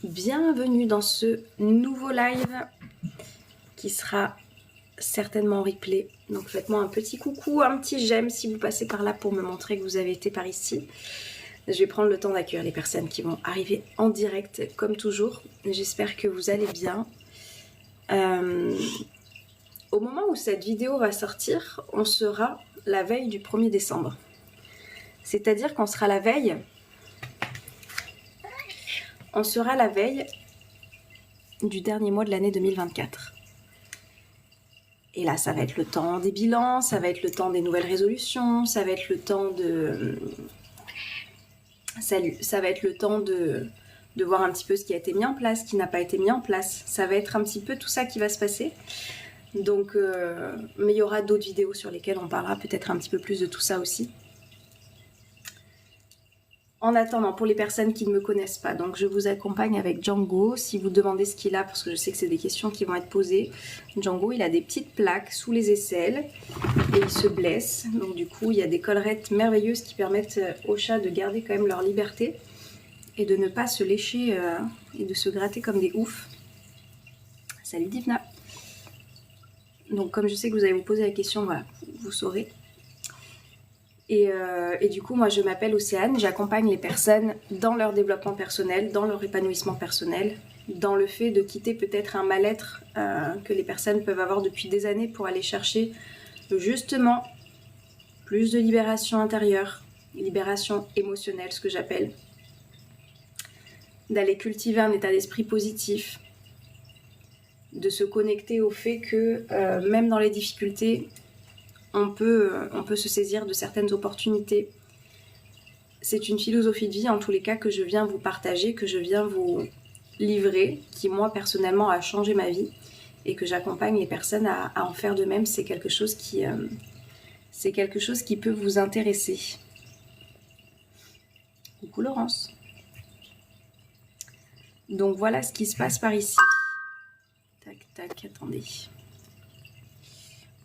bienvenue dans ce nouveau live qui sera certainement en replay. Donc faites-moi un petit coucou, un petit j'aime si vous passez par là pour me montrer que vous avez été par ici. Je vais prendre le temps d'accueillir les personnes qui vont arriver en direct comme toujours. J'espère que vous allez bien. Au moment où cette vidéo va sortir, on sera la veille du 1er décembre. C'est-à-dire qu'on sera la veille... On sera la veille du dernier mois de l'année 2024. Et là, ça va être le temps des bilans, ça va être le temps des nouvelles résolutions, ça va être le temps de... ça va être le temps de voir un petit peu ce qui a été mis en place, ce qui n'a pas été mis en place. Ça va être un petit peu tout ça qui va se passer. Donc, mais il y aura d'autres vidéos sur lesquelles on parlera peut-être un petit peu plus de tout ça aussi. En attendant, pour les personnes qui ne me connaissent pas, donc je vous accompagne avec Django. Si vous demandez ce qu'il a, parce que je sais que c'est des questions qui vont être posées, Django, il a des petites plaques sous les aisselles et il se blesse. Donc du coup, il y a des collerettes merveilleuses qui permettent aux chats de garder quand même leur liberté et de ne pas se lécher et de se gratter comme des oufs. Salut Divna. Donc comme je sais que vous allez vous poser la question, voilà, vous saurez. Et du coup, moi, je m'appelle Océane, j'accompagne les personnes dans leur développement personnel, dans leur épanouissement personnel, dans le fait de quitter peut-être un mal-être que les personnes peuvent avoir depuis des années pour aller chercher justement plus de libération intérieure, libération émotionnelle, ce que j'appelle, d'aller cultiver un état d'esprit positif, de se connecter au fait que même dans les difficultés, on peut se saisir de certaines opportunités. C'est une philosophie de vie, en tous les cas, que je viens vous partager, que je viens vous livrer, qui, moi, personnellement, a changé ma vie et que j'accompagne les personnes à en faire de même. C'est quelque chose qui peut vous intéresser. Coucou Laurence. Donc, voilà ce qui se passe par ici. Tac, tac, attendez.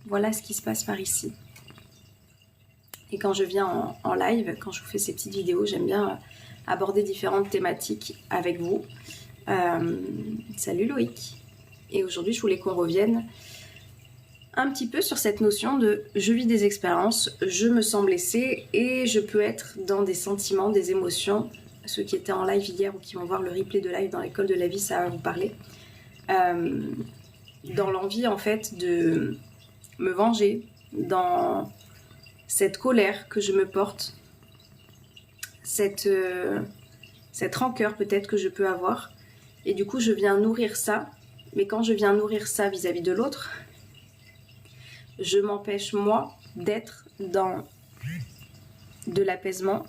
Voilà ce qui se passe par ici. Et quand je viens en live, quand je vous fais ces petites vidéos, j'aime bien aborder différentes thématiques avec vous. Salut Loïc. Et aujourd'hui, je voulais qu'on revienne un petit peu sur cette notion de je vis des expériences, je me sens blessée et je peux être dans des sentiments, des émotions. Ceux qui étaient en live hier ou qui vont voir le replay de live dans l'école de la vie, ça va vous parler. Dans l'envie en fait de me venger, dans cette colère que je me porte, cette rancœur peut-être que je peux avoir, et du coup je viens nourrir ça, mais quand je viens nourrir ça vis-à-vis de l'autre, je m'empêche moi d'être dans de l'apaisement,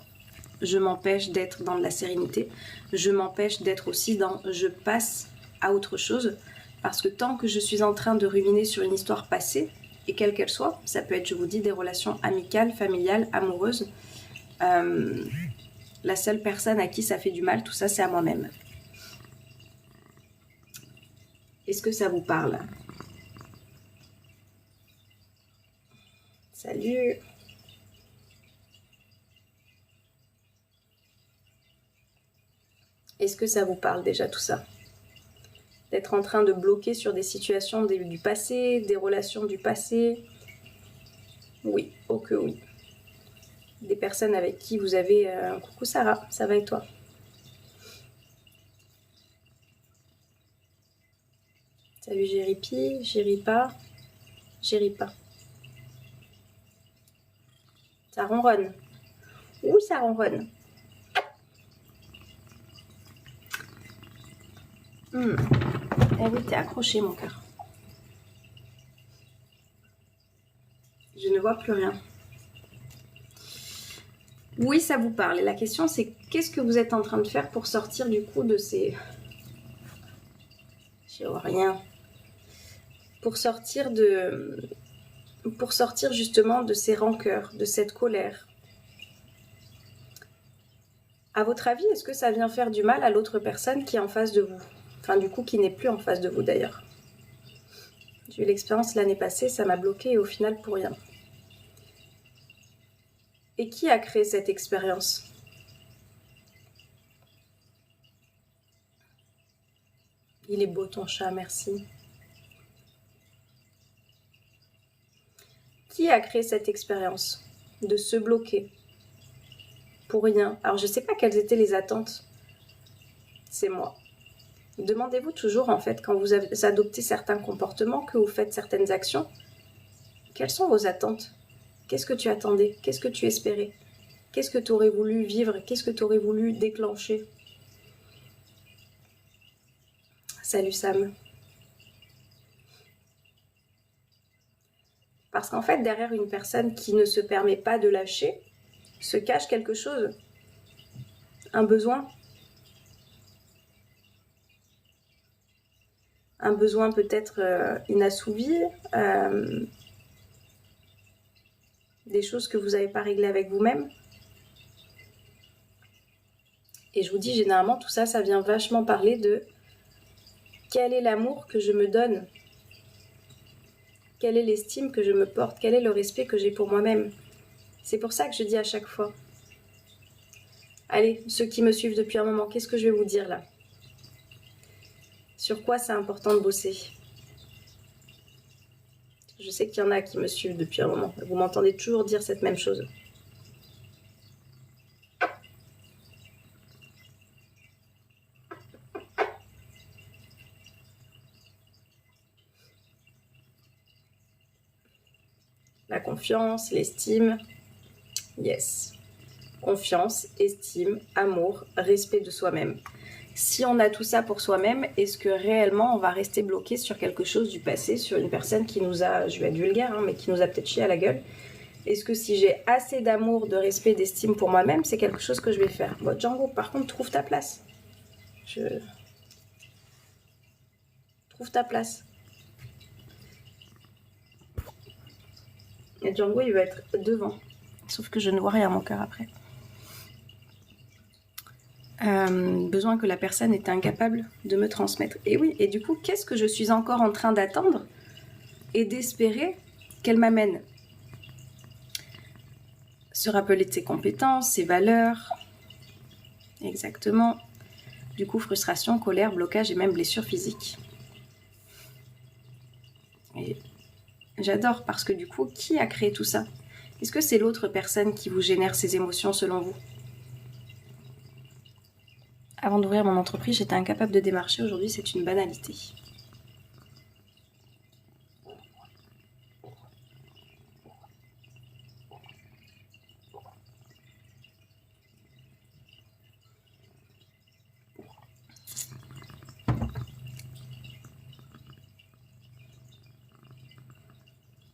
je m'empêche d'être dans de la sérénité, je m'empêche d'être aussi dans je passe à autre chose, parce que tant que je suis en train de ruminer sur une histoire passée, et quelle qu'elle soit, ça peut être, je vous dis, des relations amicales, familiales, amoureuses. La seule personne à qui ça fait du mal, tout ça, c'est à moi-même. Est-ce que ça vous parle? Salut! Est-ce que ça vous parle déjà tout ça? D'être en train de bloquer sur des situations du passé, des relations du passé. Oui, oh que oui. Des personnes avec qui vous avez... Coucou Sarah, ça va et toi? Salut Jéripi, Jéripa, Jéripa. Ça ronronne. Oui, ça ronronne. Eh oui, t'es accroché mon cœur. Je ne vois plus rien. Oui, ça vous parle. Et la question, c'est qu'est-ce que vous êtes en train de faire pour sortir du coup de ces... Je vois rien. Pour sortir justement de ces rancœurs, de cette colère. À votre avis, est-ce que ça vient faire du mal à l'autre personne qui est en face de vous? Enfin, du coup, qui n'est plus en face de vous d'ailleurs. J'ai eu l'expérience l'année passée, ça m'a bloqué et au final pour rien. Et qui a créé cette expérience? Il est beau ton chat, merci. Qui a créé cette expérience de se bloquer pour rien? Alors je ne sais pas quelles étaient les attentes. C'est moi. Demandez-vous toujours en fait quand vous adoptez certains comportements, que vous faites certaines actions, quelles sont vos attentes? Qu'est-ce que tu attendais? Qu'est-ce que tu espérais? Qu'est-ce que tu aurais voulu vivre? Qu'est-ce que tu aurais voulu déclencher? Salut Sam. Parce qu'en fait, derrière une personne qui ne se permet pas de lâcher, se cache quelque chose. Un besoin. Un besoin peut-être inassouvi. Des choses que vous n'avez pas réglées avec vous-même. Et je vous dis, généralement, tout ça, ça vient vachement parler de quel est l'amour que je me donne? Quelle est l'estime que je me porte? Quel est le respect que j'ai pour moi-même? C'est pour ça que je dis à chaque fois. Allez, ceux qui me suivent depuis un moment, qu'est-ce que je vais vous dire là? Sur quoi c'est important de bosser? Je sais qu'il y en a qui me suivent depuis un moment. Vous m'entendez toujours dire cette même chose. La confiance, l'estime. Yes. Confiance, estime, amour, respect de soi-même. Si on a tout ça pour soi-même, est-ce que réellement on va rester bloqué sur quelque chose du passé, sur une personne qui nous a, je vais être vulgaire, hein, mais qui nous a peut-être chié à la gueule? Est-ce que si j'ai assez d'amour, de respect, d'estime pour moi-même, c'est quelque chose que je vais faire? Bon, Django, par contre, trouve ta place. Trouve ta place. Et Django, il va être devant. Sauf que je ne vois rien à mon cœur après. Besoin que la personne est incapable de me transmettre. Et oui, et du coup, qu'est-ce que je suis encore en train d'attendre et d'espérer qu'elle m'amène? Se rappeler de ses compétences, ses valeurs. Exactement. Du coup, frustration, colère, blocage et même blessure physique. Et j'adore parce que du coup, qui a créé tout ça? Est-ce que c'est l'autre personne qui vous génère ces émotions selon vous? Avant d'ouvrir mon entreprise, j'étais incapable de démarcher. Aujourd'hui, c'est une banalité.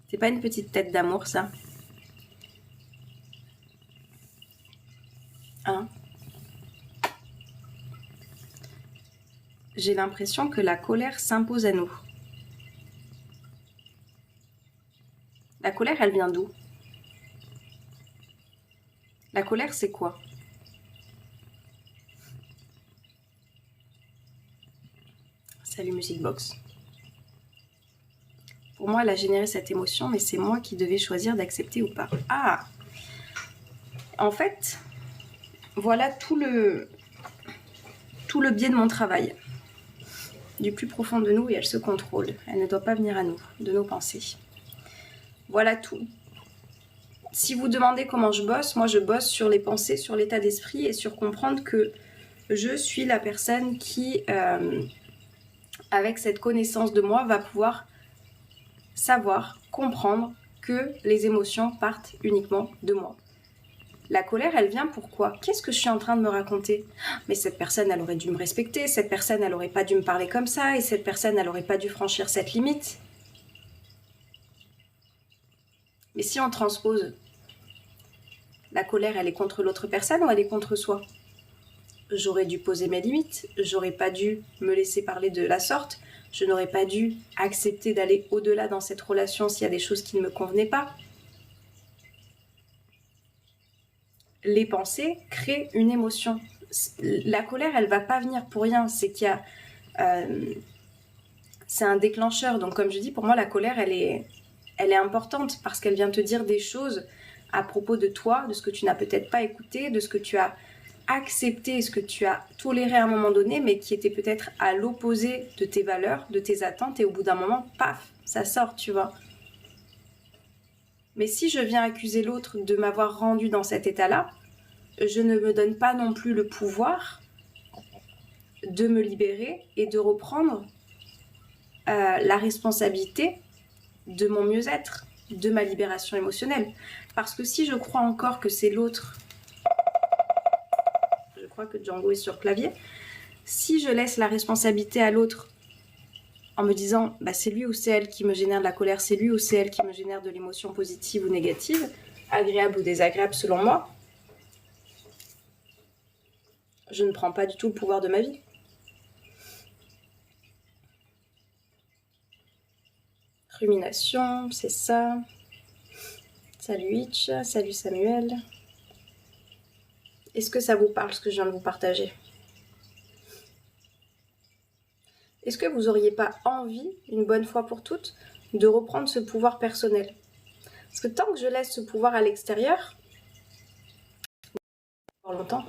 C'est pas une petite tête d'amour, ça? Hein? J'ai l'impression que la colère s'impose à nous. La colère, elle vient d'où? La colère, c'est quoi? Salut Music Box. Pour moi, elle a généré cette émotion, mais c'est moi qui devais choisir d'accepter ou pas. Ah! En fait, voilà tout le biais de mon travail. Du plus profond de nous, et elle se contrôle. Elle ne doit pas venir à nous, de nos pensées. Voilà tout. Si vous demandez comment je bosse, moi je bosse sur les pensées, sur l'état d'esprit et sur comprendre que je suis la personne qui, avec cette connaissance de moi, va pouvoir savoir, comprendre que les émotions partent uniquement de moi. La colère, elle vient pourquoi? Qu'est-ce que je suis en train de me raconter? Mais cette personne, elle aurait dû me respecter, cette personne, elle aurait pas dû me parler comme ça, et cette personne, elle aurait pas dû franchir cette limite. Mais si on transpose, la colère, elle est contre l'autre personne ou elle est contre soi? J'aurais dû poser mes limites, j'aurais pas dû me laisser parler de la sorte, je n'aurais pas dû accepter d'aller au-delà dans cette relation s'il y a des choses qui ne me convenaient pas. Les pensées créent une émotion. La colère, elle va pas venir pour rien. C'est qu'il y a, c'est un déclencheur. Donc, comme je dis, pour moi, la colère, elle est importante parce qu'elle vient te dire des choses à propos de toi, de ce que tu n'as peut-être pas écouté, de ce que tu as accepté, ce que tu as toléré à un moment donné, mais qui était peut-être à l'opposé de tes valeurs, de tes attentes, et au bout d'un moment, paf, ça sort, tu vois. Mais si je viens accuser l'autre de m'avoir rendu dans cet état-là, je ne me donne pas non plus le pouvoir de me libérer et de reprendre la responsabilité de mon mieux-être, de ma libération émotionnelle. Parce que si je crois encore que c'est l'autre, je crois que Django est sur clavier, si je laisse la responsabilité à l'autre en me disant bah, c'est lui ou c'est elle qui me génère de la colère, c'est lui ou c'est elle qui me génère de l'émotion positive ou négative, agréable ou désagréable selon moi, je ne prends pas du tout le pouvoir de ma vie. Rumination, c'est ça. Salut Hitch, salut Samuel. Est-ce que ça vous parle ce que je viens de vous partager? Est-ce que vous n'auriez pas envie, une bonne fois pour toutes, de reprendre ce pouvoir personnel? Parce que tant que je laisse ce pouvoir à l'extérieur, encore longtemps,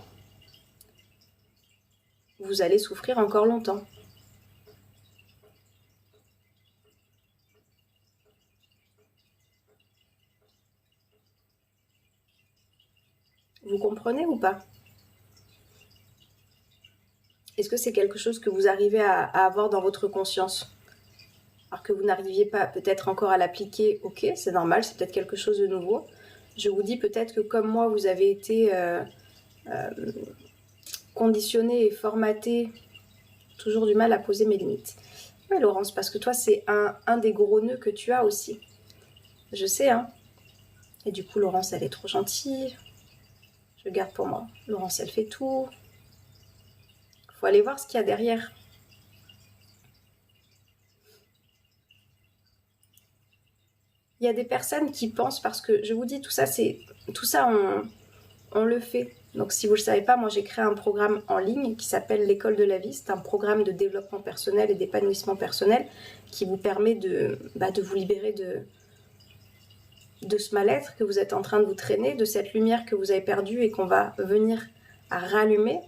vous allez souffrir encore longtemps. Vous comprenez ou pas? Est-ce que c'est quelque chose que vous arrivez à avoir dans votre conscience? Alors que vous n'arriviez pas peut-être encore à l'appliquer, ok, c'est normal, c'est peut-être quelque chose de nouveau. Je vous dis peut-être que comme moi, vous avez été conditionné et formaté, toujours du mal à poser mes limites. Oui, Laurence, parce que toi, c'est un des gros nœuds que tu as aussi. Je sais, hein. Et du coup, Laurence, elle est trop gentille. Je garde pour moi. Laurence, elle fait tout. Faut aller voir ce qu'il y a derrière. Il y a des personnes qui pensent, parce que je vous dis, tout ça, on le fait. Donc si vous ne le savez pas, moi j'ai créé un programme en ligne qui s'appelle l'école de la vie. C'est un programme de développement personnel et d'épanouissement personnel qui vous permet de vous libérer de ce mal-être que vous êtes en train de vous traîner, de cette lumière que vous avez perdue et qu'on va venir à rallumer.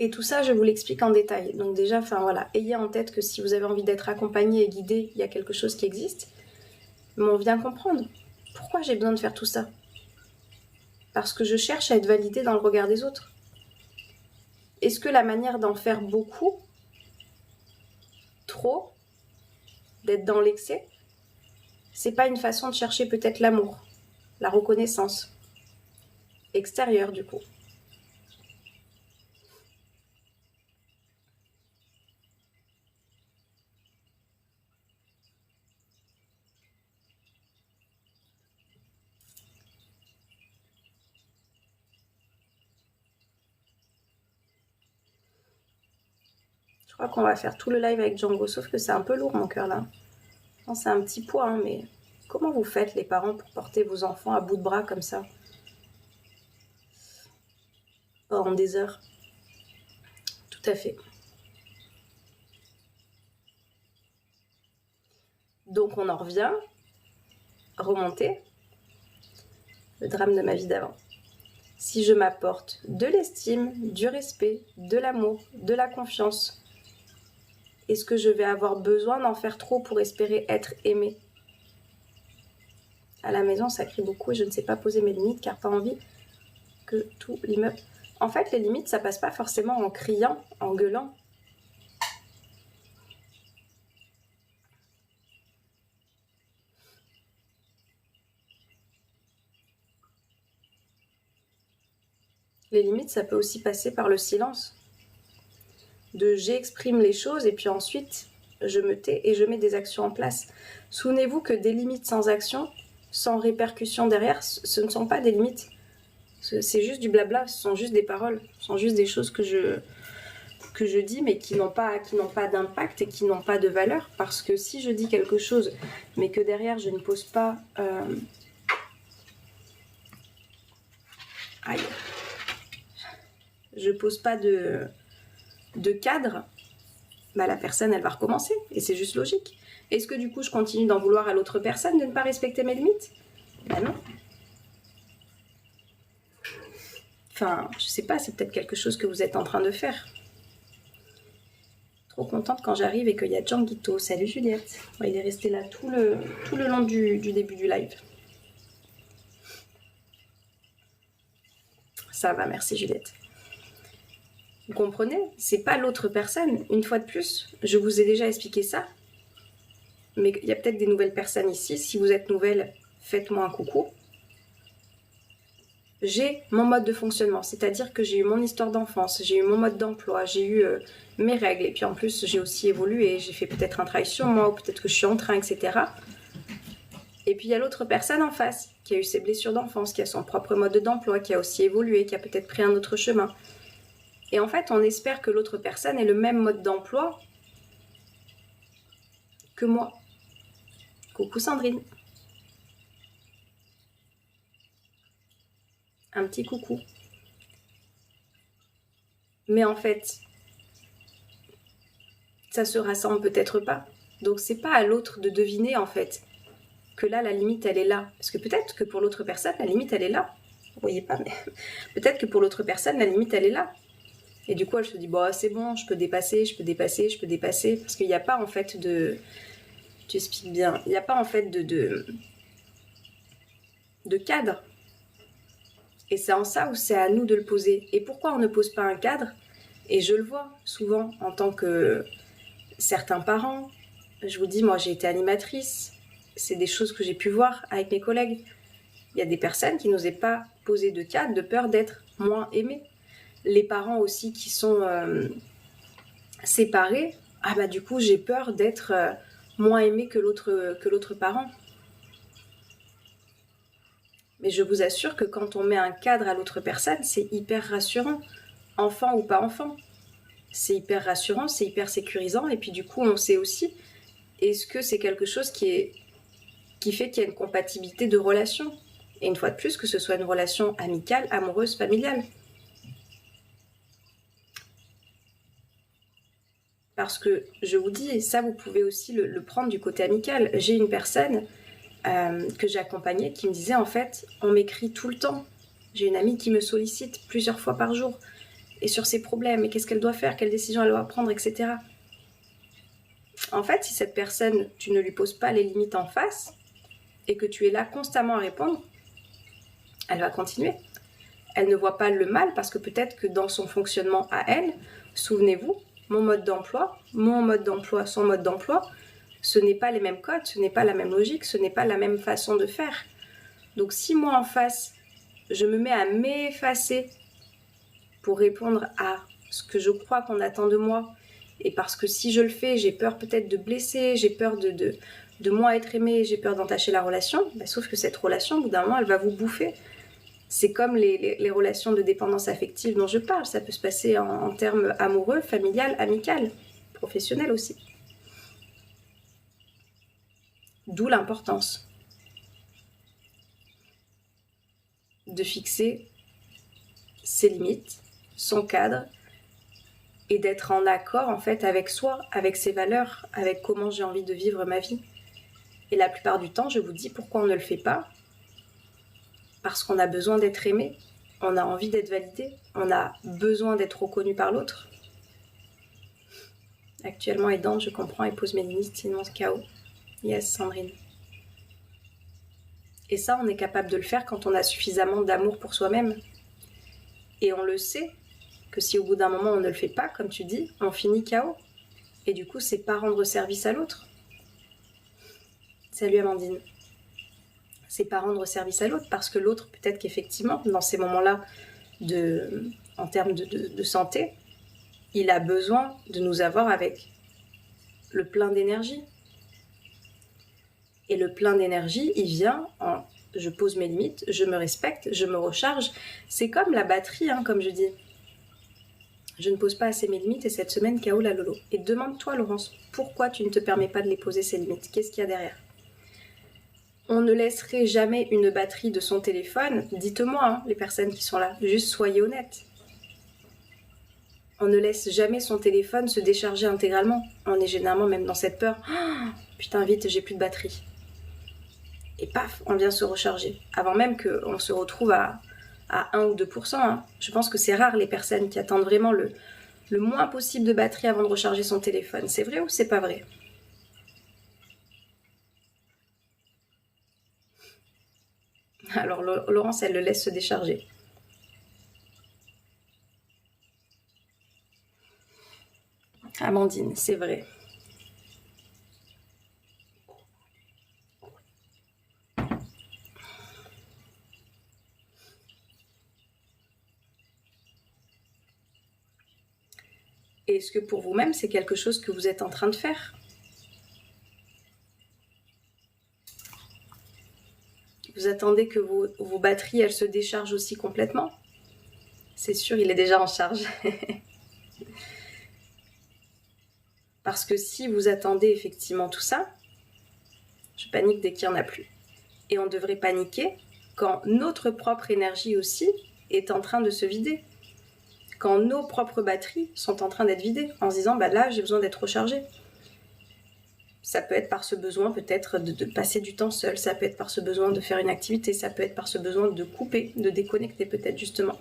Et tout ça, je vous l'explique en détail. Donc déjà, voilà, ayez en tête que si vous avez envie d'être accompagné et guidé, il y a quelque chose qui existe. Mais on vient comprendre. Pourquoi j'ai besoin de faire tout ça? Parce que je cherche à être validée dans le regard des autres. Est-ce que la manière d'en faire beaucoup, trop, d'être dans l'excès, c'est pas une façon de chercher peut-être l'amour, la reconnaissance extérieure du coup? Je crois qu'on va faire tout le live avec Django, sauf que c'est un peu lourd mon cœur là. Non, c'est un petit poids, hein, mais comment vous faites les parents pour porter vos enfants à bout de bras comme ça pendant des heures? Tout à fait. Donc on en revient, remonter, le drame de ma vie d'avant. Si je m'apporte de l'estime, du respect, de l'amour, de la confiance, est-ce que je vais avoir besoin d'en faire trop pour espérer être aimée? À la maison, ça crie beaucoup et je ne sais pas poser mes limites car pas envie que tout l'immeuble... En fait, les limites, ça passe pas forcément en criant, en gueulant. Les limites, ça peut aussi passer par le silence. J'exprime les choses et puis ensuite, je me tais et je mets des actions en place. Souvenez-vous que des limites sans action, sans répercussion derrière, ce ne sont pas des limites. C'est juste du blabla, ce sont juste des paroles, ce sont juste des choses que je dis mais qui n'ont pas d'impact et qui n'ont pas de valeur. Parce que si je dis quelque chose mais que derrière je ne pose pas... je pose pas de cadre, bah la personne elle va recommencer et c'est juste logique. Est-ce que du coup je continue d'en vouloir à l'autre personne de ne pas respecter mes limites? Bah non. Enfin, je sais pas, c'est peut-être quelque chose que vous êtes en train de faire. Trop contente quand j'arrive et qu'il y a Djanguito. Salut Juliette. Ouais, il est resté là tout le long du début du live. Ça va, merci Juliette. Vous comprenez? C'est pas l'autre personne. Une fois de plus, je vous ai déjà expliqué ça. Mais il y a peut-être des nouvelles personnes ici. Si vous êtes nouvelle, faites-moi un coucou. J'ai mon mode de fonctionnement, c'est-à-dire que j'ai eu mon histoire d'enfance, j'ai eu mon mode d'emploi, j'ai eu mes règles, et puis en plus j'ai aussi évolué, j'ai fait peut-être un travail sur moi, ou peut-être que je suis en train, etc. Et puis il y a l'autre personne en face, qui a eu ses blessures d'enfance, qui a son propre mode d'emploi, qui a aussi évolué, qui a peut-être pris un autre chemin. Et en fait, on espère que l'autre personne ait le même mode d'emploi que moi. Coucou Sandrine. Un petit coucou. Mais en fait, ça se rassemble peut-être pas. Donc c'est pas à l'autre de deviner en fait que là la limite elle est là. Parce que peut-être que pour l'autre personne la limite elle est là. Vous voyez pas, mais peut-être que pour l'autre personne la limite elle est là. Et du coup elle se dit bon c'est bon, je peux dépasser, parce qu'il n'y a pas en fait de... Tu expliques bien, il n'y a pas en fait de cadre. Et c'est en ça où c'est à nous de le poser. Et pourquoi on ne pose pas un cadre? Et je le vois souvent en tant que certains parents. Je vous dis, moi j'ai été animatrice. C'est des choses que j'ai pu voir avec mes collègues. Il y a des personnes qui n'osaient pas poser de cadre de peur d'être moins aimées. Les parents aussi qui sont séparés. Ah bah du coup j'ai peur d'être moins aimée que l'autre parent. Mais je vous assure que quand on met un cadre à l'autre personne, c'est hyper rassurant. Enfant ou pas enfant. C'est hyper rassurant, c'est hyper sécurisant. Et puis du coup, on sait aussi, est-ce que c'est quelque chose qui fait qu'il y a une compatibilité de relation? Et une fois de plus, que ce soit une relation amicale, amoureuse, familiale. Parce que, je vous dis, et ça vous pouvez aussi le prendre du côté amical. J'ai une personne... que j'ai accompagnée qui me disait en fait on m'écrit tout le temps, j'ai une amie qui me sollicite plusieurs fois par jour et sur ses problèmes et qu'est-ce qu'elle doit faire, quelle décision elle doit prendre, etc. En fait, si cette personne, tu ne lui poses pas les limites en face et que tu es là constamment à répondre, elle va continuer. Elle ne voit pas le mal parce que peut-être que dans son fonctionnement à elle, souvenez-vous, mon mode d'emploi, son mode d'emploi, ce n'est pas les mêmes codes, ce n'est pas la même logique, ce n'est pas la même façon de faire. Donc si moi en face, je me mets à m'effacer pour répondre à ce que je crois qu'on attend de moi, et parce que si je le fais, j'ai peur peut-être de blesser, j'ai peur de moins être aimée, j'ai peur d'entacher la relation, bah, sauf que cette relation, au bout d'un moment, elle va vous bouffer. C'est comme les relations de dépendance affective dont je parle, ça peut se passer en termes amoureux, familial, amical, professionnel aussi. D'où l'importance de fixer ses limites, son cadre, et d'être en accord en fait avec soi, avec ses valeurs, avec comment j'ai envie de vivre ma vie. Et la plupart du temps, je vous dis pourquoi on ne le fait pas. Parce qu'on a besoin d'être aimé, on a envie d'être validé, on a besoin d'être reconnu par l'autre. Actuellement aidant, je comprends et pose mes limites, sinon c'est chaos. Yes, Sandrine. Et ça, on est capable de le faire quand on a suffisamment d'amour pour soi-même. Et on le sait que si au bout d'un moment on ne le fait pas, comme tu dis, on finit KO. Et du coup, c'est pas rendre service à l'autre. Salut Amandine. C'est pas rendre service à l'autre parce que l'autre, peut-être qu'effectivement, dans ces moments-là, en termes de santé, il a besoin de nous avoir avec le plein d'énergie. Et le plein d'énergie, il vient en je pose mes limites, je me respecte, je me recharge. C'est comme la batterie, comme je dis. Je ne pose pas assez mes limites et cette semaine, KO la lolo. Et demande-toi, Laurence, pourquoi tu ne te permets pas de les poser ces limites? Qu'est-ce qu'il y a derrière? On ne laisserait jamais une batterie de son téléphone, dites-moi, les personnes qui sont là, juste soyez honnêtes. On ne laisse jamais son téléphone se décharger intégralement. On est généralement même dans cette peur. Oh, putain, vite, j'ai plus de batterie. Et paf, on vient se recharger. Avant même qu'on se retrouve à à 1 ou 2%. Hein. Je pense que c'est rare les personnes qui attendent vraiment le moins possible de batterie avant de recharger son téléphone. C'est vrai ou c'est pas vrai? Alors Laurence, elle le laisse se décharger. Amandine, c'est vrai. Et est-ce que pour vous-même, c'est quelque chose que vous êtes en train de faire? Vous attendez que vos batteries, elles se déchargent aussi complètement? C'est sûr, il est déjà en charge. Parce que si vous attendez effectivement tout ça, je panique dès qu'il n'y en a plus. Et on devrait paniquer quand notre propre énergie aussi est en train de se vider. Quand nos propres batteries sont en train d'être vidées, en se disant, bah là, j'ai besoin d'être rechargée. Ça peut être par ce besoin peut-être de passer du temps seul, ça peut être par ce besoin de faire une activité, ça peut être par ce besoin de couper, de déconnecter peut-être justement.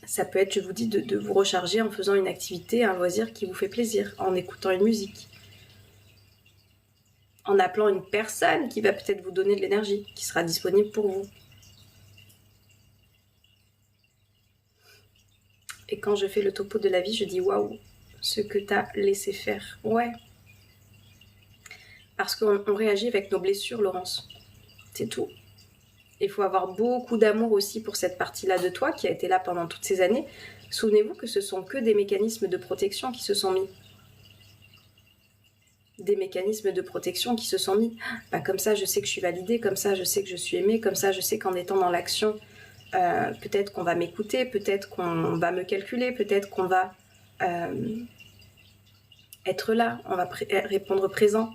Ça peut être, je vous dis, de vous recharger en faisant une activité, un loisir qui vous fait plaisir, en écoutant une musique, en appelant une personne qui va peut-être vous donner de l'énergie, qui sera disponible pour vous. Et quand je fais le topo de la vie, je dis waouh, ce que t'as laissé faire. Ouais. Parce qu'on réagit avec nos blessures, Laurence. C'est tout. Il faut avoir beaucoup d'amour aussi pour cette partie-là de toi qui a été là pendant toutes ces années. Souvenez-vous que ce sont que des mécanismes de protection qui se sont mis. Des mécanismes de protection qui se sont mis. Bah, comme ça, je sais que je suis validée, comme ça, je sais que je suis aimée, comme ça, je sais qu'en étant dans l'action, peut-être qu'on va m'écouter, peut-être qu'on va me calculer, peut-être qu'on va être là, on va répondre présent.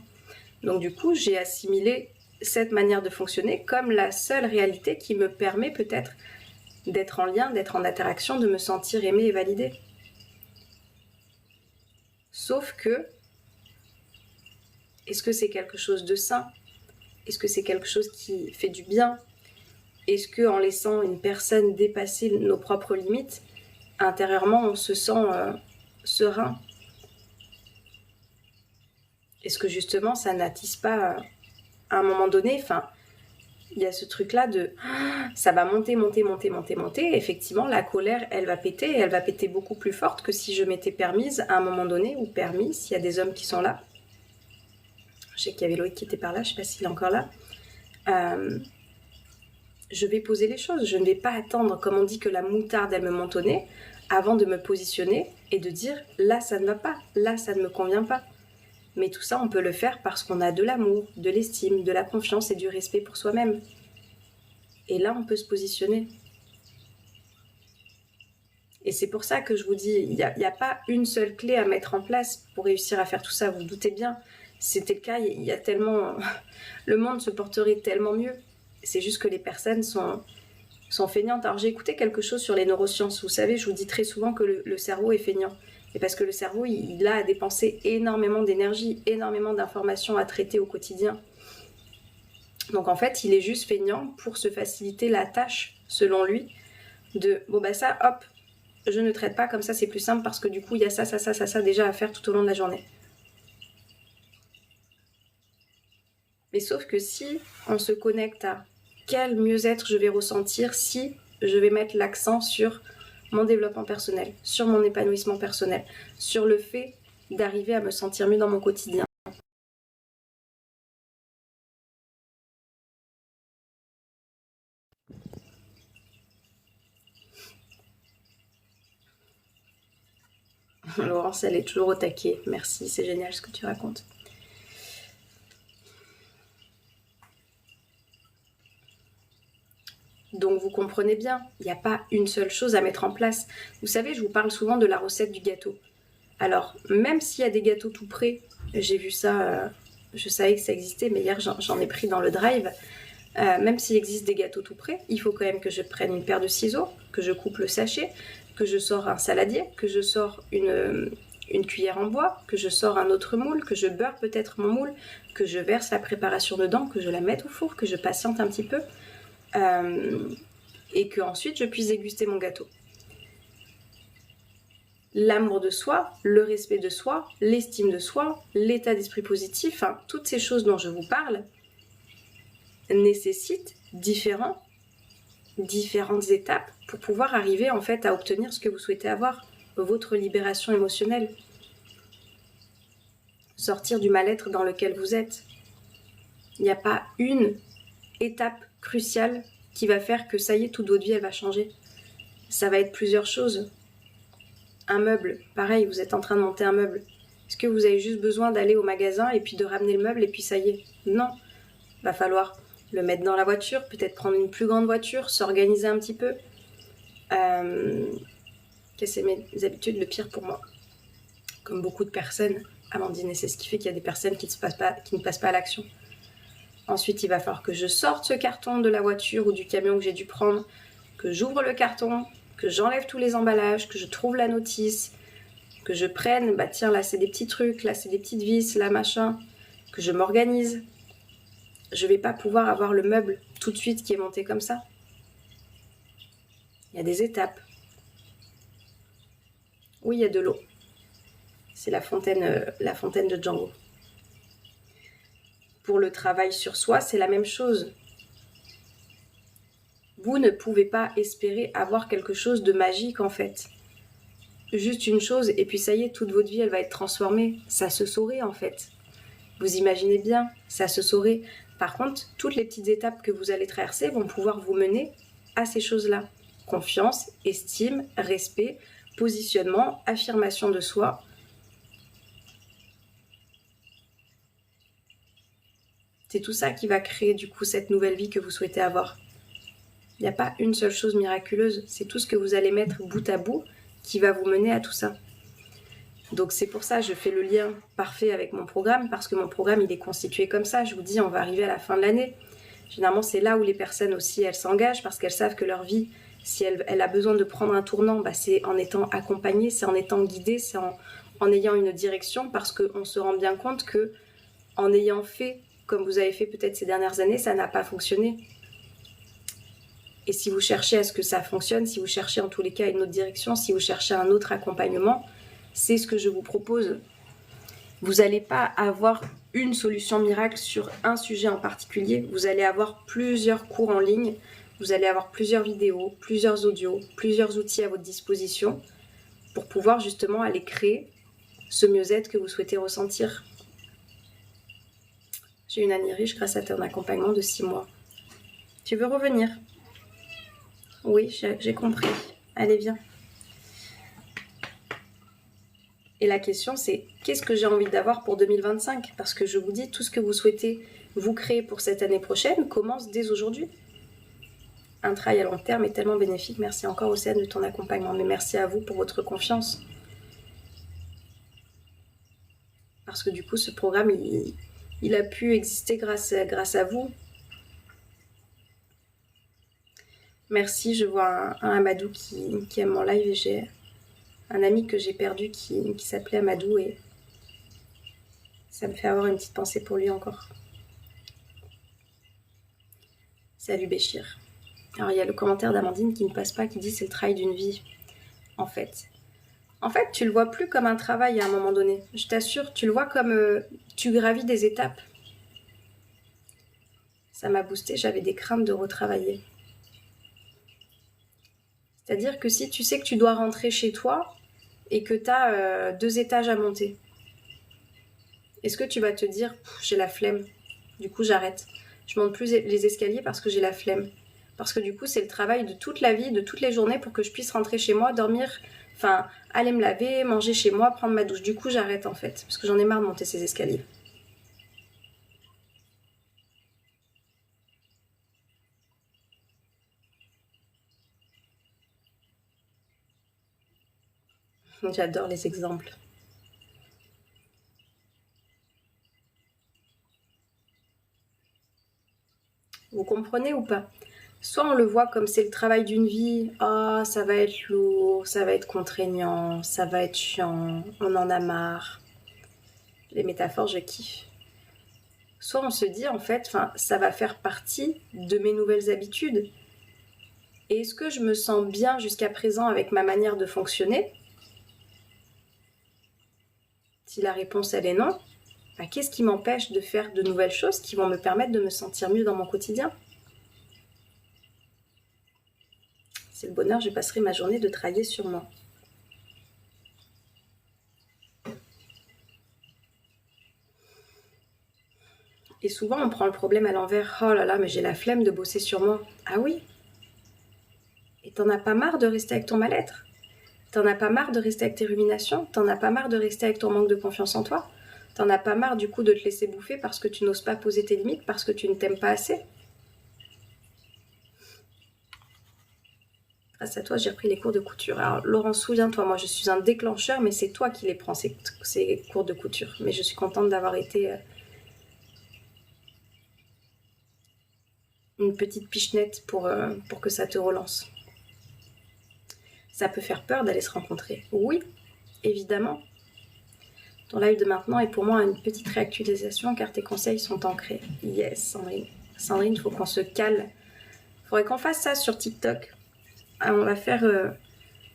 Donc du coup, j'ai assimilé cette manière de fonctionner comme la seule réalité qui me permet peut-être d'être en lien, d'être en interaction, de me sentir aimée et validée. Sauf que, est-ce que c'est quelque chose de sain? Est-ce que c'est quelque chose qui fait du bien? Est-ce qu'en laissant une personne dépasser nos propres limites, intérieurement, on se sent serein? Est-ce que justement, ça n'attise pas à un moment donné, il y a ce truc-là de ça va monter. Effectivement, la colère, elle va péter, et elle va péter beaucoup plus forte que si je m'étais permise à un moment donné, ou permis, s'il y a des hommes qui sont là. Je sais qu'il y avait Loïc qui était par là, je ne sais pas s'il est encore là. Je vais poser les choses. Je ne vais pas attendre, comme on dit, que la moutarde, elle me monte au nez, avant de me positionner et de dire là, ça ne va pas, là, ça ne me convient pas. Mais tout ça, on peut le faire parce qu'on a de l'amour, de l'estime, de la confiance et du respect pour soi-même. Et là, on peut se positionner. Et c'est pour ça que je vous dis, il n'y a pas une seule clé à mettre en place pour réussir à faire tout ça, vous vous doutez bien. Si c'était le cas, il y a tellement... Le monde se porterait tellement mieux. C'est juste que les personnes sont feignantes. Alors j'ai écouté quelque chose sur les neurosciences. Vous savez, je vous dis très souvent que le cerveau est feignant. Et parce que le cerveau, il a à dépenser énormément d'énergie, énormément d'informations à traiter au quotidien. Donc en fait, il est juste feignant pour se faciliter la tâche, selon lui, de bon bah ça, hop, je ne traite pas, comme ça c'est plus simple parce que du coup il y a ça déjà à faire tout au long de la journée. Mais sauf que si on se connecte à quel mieux-être je vais ressentir si je vais mettre l'accent sur mon développement personnel, sur mon épanouissement personnel, sur le fait d'arriver à me sentir mieux dans mon quotidien. Laurence, elle est toujours au taquet. Merci, c'est génial ce que tu racontes. Donc vous comprenez bien, il n'y a pas une seule chose à mettre en place. Vous savez, je vous parle souvent de la recette du gâteau. Alors, même s'il y a des gâteaux tout prêts, j'ai vu ça, je savais que ça existait, mais hier j'en ai pris dans le drive. Même s'il existe des gâteaux tout prêts, il faut quand même que je prenne une paire de ciseaux, que je coupe le sachet, que je sors un saladier, que je sors une cuillère en bois, que je sors un autre moule, que je beurre peut-être mon moule, que je verse la préparation dedans, que je la mette au four, que je patiente un petit peu. et qu'ensuite je puisse déguster mon gâteau. L'amour de soi, le respect de soi, l'estime de soi, l'état d'esprit positif, hein, toutes ces choses dont je vous parle nécessitent différentes étapes pour pouvoir arriver en fait à obtenir ce que vous souhaitez avoir, votre libération émotionnelle. Sortir du mal-être dans lequel vous êtes. Il n'y a pas une étape cruciale qui va faire que ça y est, toute votre vie elle va changer. Ça va être plusieurs choses. Un meuble, pareil, vous êtes en train de monter un meuble. Est-ce que vous avez juste besoin d'aller au magasin et puis de ramener le meuble et puis ça y est? Non. Va falloir le mettre dans la voiture, peut-être prendre une plus grande voiture, s'organiser un petit peu. Casser mes habitudes, le pire pour moi. Comme beaucoup de personnes, Amandine, et c'est ce qui fait qu'il y a des personnes qui ne passent pas à l'action. Ensuite, il va falloir que je sorte ce carton de la voiture ou du camion que j'ai dû prendre, que j'ouvre le carton, que j'enlève tous les emballages, que je trouve la notice, que je prenne, bah tiens, là c'est des petits trucs, là c'est des petites vis, là machin, que je m'organise. Je vais pas pouvoir avoir le meuble tout de suite qui est monté comme ça. Il y a des étapes. Oui, il y a de l'eau. C'est la fontaine de Django. Pour le travail sur soi, c'est la même chose. Vous ne pouvez pas espérer avoir quelque chose de magique en fait. Juste une chose et puis ça y est, toute votre vie elle va être transformée. Ça se saurait en fait. Vous imaginez bien, ça se saurait. Par contre, toutes les petites étapes que vous allez traverser vont pouvoir vous mener à ces choses-là. Confiance, estime, respect, positionnement, affirmation de soi. C'est tout ça qui va créer du coup cette nouvelle vie que vous souhaitez avoir. Il n'y a pas une seule chose miraculeuse, c'est tout ce que vous allez mettre bout à bout qui va vous mener à tout ça. Donc c'est pour ça que je fais le lien parfait avec mon programme, parce que mon programme il est constitué comme ça. Je vous dis, on va arriver à la fin de l'année. Généralement c'est là où les personnes aussi elles s'engagent, parce qu'elles savent que leur vie, si elle a besoin de prendre un tournant, bah, c'est en étant accompagnée, c'est en étant guidée, c'est en ayant une direction, parce qu'on se rend bien compte que en ayant fait comme vous avez fait peut-être ces dernières années, ça n'a pas fonctionné. Et si vous cherchez à ce que ça fonctionne, si vous cherchez en tous les cas une autre direction, si vous cherchez un autre accompagnement, c'est ce que je vous propose. Vous n'allez pas avoir une solution miracle sur un sujet en particulier. Vous allez avoir plusieurs cours en ligne, vous allez avoir plusieurs vidéos, plusieurs audios, plusieurs outils à votre disposition pour pouvoir justement aller créer ce mieux-être que vous souhaitez ressentir. J'ai une année riche grâce à ton accompagnement de 6 mois. Tu veux revenir ? Oui, j'ai compris. Allez, viens. Et la question, c'est qu'est-ce que j'ai envie d'avoir pour 2025 ? Parce que je vous dis, tout ce que vous souhaitez vous créer pour cette année prochaine commence dès aujourd'hui. Un travail à long terme est tellement bénéfique. Merci encore, Océane, de ton accompagnement. Mais merci à vous pour votre confiance. Parce que du coup, ce programme, il a pu exister grâce à vous. Merci, je vois un Amadou qui aime mon live et j'ai un ami que j'ai perdu qui s'appelait Amadou et ça me fait avoir une petite pensée pour lui encore. Salut Béchir. Alors il y a le commentaire d'Amandine qui ne passe pas, qui dit c'est le travail d'une vie. En fait, tu le vois plus comme un travail à un moment donné. Je t'assure, tu le vois comme tu gravis des étapes. Ça m'a boosté, j'avais des craintes de retravailler. C'est-à-dire que si tu sais que tu dois rentrer chez toi et que tu as 2 étages à monter, est-ce que tu vas te dire j'ai la flemme, du coup j'arrête. Je monte plus les escaliers parce que j'ai la flemme. Parce que du coup c'est le travail de toute la vie, de toutes les journées pour que je puisse rentrer chez moi, dormir, enfin aller me laver, manger chez moi, prendre ma douche. Du coup j'arrête en fait, parce que j'en ai marre de monter ces escaliers. J'adore les exemples. Vous comprenez ou pas ? Soit on le voit comme c'est le travail d'une vie, oh ça va être lourd, ça va être contraignant, ça va être chiant, on en a marre. Les métaphores, je kiffe. soit on se dit en fait, ça va faire partie de mes nouvelles habitudes. Et est-ce que je me sens bien jusqu'à présent avec ma manière de fonctionner? Si la réponse elle est non, qu'est-ce qui m'empêche de faire de nouvelles choses qui vont me permettre de me sentir mieux dans mon quotidien? C'est le bonheur, je passerai ma journée de travailler sur moi. Et souvent, on prend le problème à l'envers. Oh là là, mais j'ai la flemme de bosser sur moi. Ah oui? Et t'en as pas marre de rester avec ton mal-être? T'en as pas marre de rester avec tes ruminations? T'en as pas marre de rester avec ton manque de confiance en toi? T'en as pas marre du coup de te laisser bouffer parce que tu n'oses pas poser tes limites, parce que tu ne t'aimes pas assez? Grâce à toi, j'ai repris les cours de couture. Alors Laurence, souviens-toi, moi je suis un déclencheur, mais c'est toi qui les prends, ces cours de couture. Mais je suis contente d'avoir été une petite pichenette pour que ça te relance. Ça peut faire peur d'aller se rencontrer. Oui, évidemment. Ton live de maintenant est pour moi une petite réactualisation car tes conseils sont ancrés. Yes, Sandrine. Sandrine, il faut qu'on se cale. Il faudrait qu'on fasse ça sur TikTok. On va faire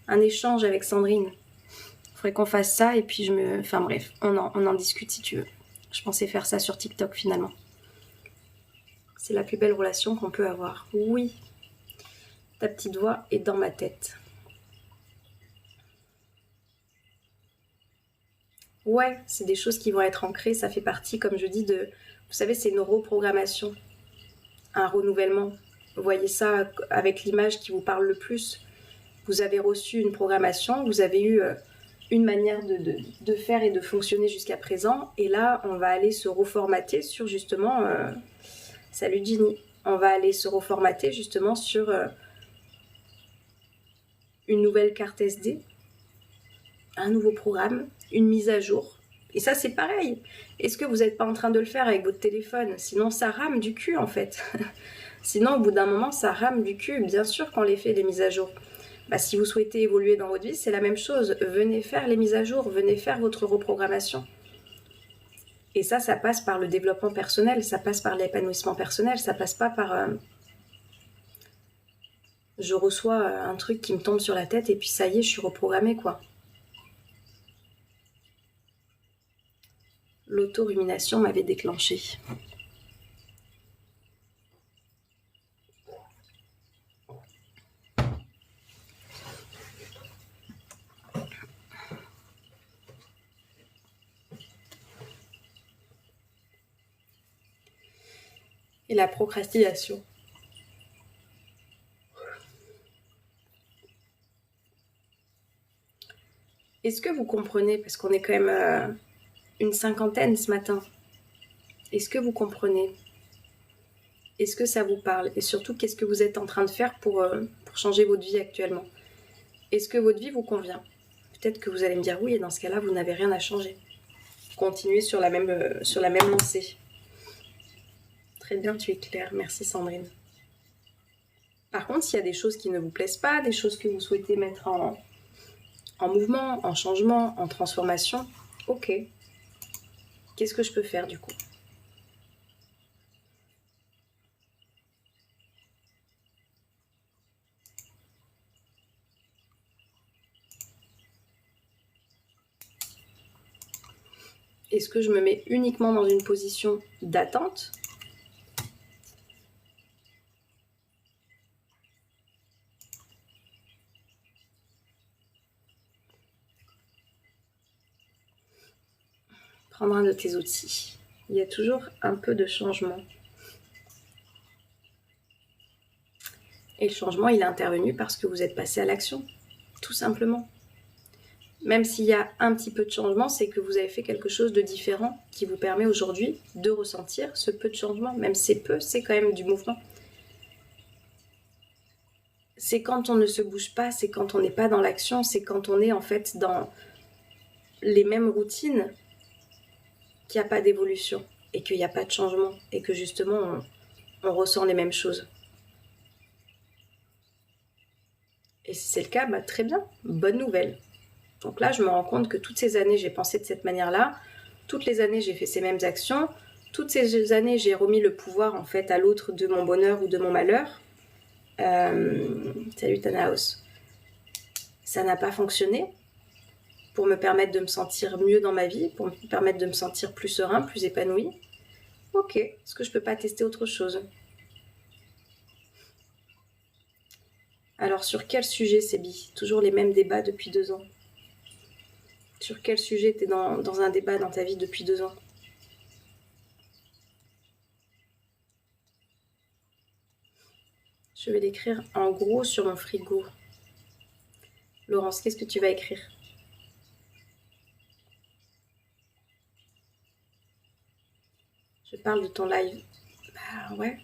un échange avec Sandrine. Il faudrait qu'on fasse ça et puis Enfin bref, on en discute si tu veux. Je pensais faire ça sur TikTok finalement. C'est la plus belle relation qu'on peut avoir. Oui, ta petite voix est dans ma tête. Ouais, c'est des choses qui vont être ancrées, ça fait partie, comme je dis, vous savez, c'est une reprogrammation, un renouvellement. Vous voyez ça avec l'image qui vous parle le plus. Vous avez reçu une programmation, vous avez eu une manière de faire et de fonctionner jusqu'à présent, et là, on va aller se reformater sur justement... Salut Ginny. On va aller se reformater justement sur une nouvelle carte SD, un nouveau programme, une mise à jour. Et ça, c'est pareil. Est-ce que vous n'êtes pas en train de le faire avec votre téléphone? Sinon, ça rame du cul, en fait. Sinon, au bout d'un moment, ça rame du cul. Bien sûr qu'on les fait, les mises à jour. Si vous souhaitez évoluer dans votre vie, c'est la même chose. Venez faire les mises à jour. Venez faire votre reprogrammation. Et ça passe par le développement personnel. Ça passe par l'épanouissement personnel. Ça passe pas par... je reçois un truc qui me tombe sur la tête et puis ça y est, je suis reprogrammée, quoi. L'auto-rumination m'avait déclenché. Et la procrastination. Est-ce que vous comprenez, parce qu'on est quand même une cinquantaine ce matin, est-ce que vous comprenez? Est-ce que ça vous parle? Et surtout, qu'est-ce que vous êtes en train de faire pour changer votre vie actuellement? Est-ce que votre vie vous convient? Peut-être que vous allez me dire oui, et dans ce cas-là, vous n'avez rien à changer. Continuez sur la même lancée. Très bien, tu es claire. Merci Sandrine. Par contre, s'il y a des choses qui ne vous plaisent pas, des choses que vous souhaitez mettre en mouvement, en changement, en transformation, ok. Qu'est-ce que je peux faire du coup? Est-ce que je me mets uniquement dans une position d'attente? Prendre un de tes outils. Il y a toujours un peu de changement. Et le changement, il est intervenu parce que vous êtes passé à l'action, tout simplement. Même s'il y a un petit peu de changement, c'est que vous avez fait quelque chose de différent qui vous permet aujourd'hui de ressentir ce peu de changement. Même c'est peu, c'est quand même du mouvement. C'est quand on ne se bouge pas, c'est quand on n'est pas dans l'action, c'est quand on est en fait dans les mêmes routines qu'il n'y a pas d'évolution et qu'il n'y a pas de changement et que justement on ressent les mêmes choses. Et si c'est le cas, très bien, bonne nouvelle. Donc là, je me rends compte que toutes ces années, j'ai pensé de cette manière-là. Toutes les années, j'ai fait ces mêmes actions. toutes ces années, j'ai remis le pouvoir en fait à l'autre de mon bonheur ou de mon malheur. Salut Tanaos. Ça n'a pas fonctionné pour me permettre de me sentir mieux dans ma vie, pour me permettre de me sentir plus serein, plus épanoui. Ok, est-ce que je peux pas tester autre chose? Alors sur quel sujet, Sébi? Toujours les mêmes débats depuis 2 ans. Sur quel sujet t'es dans un débat dans ta vie depuis 2 ans? Je vais l'écrire en gros sur mon frigo. Laurence, qu'est-ce que tu vas écrire? Je parle de ton live. Bah ouais.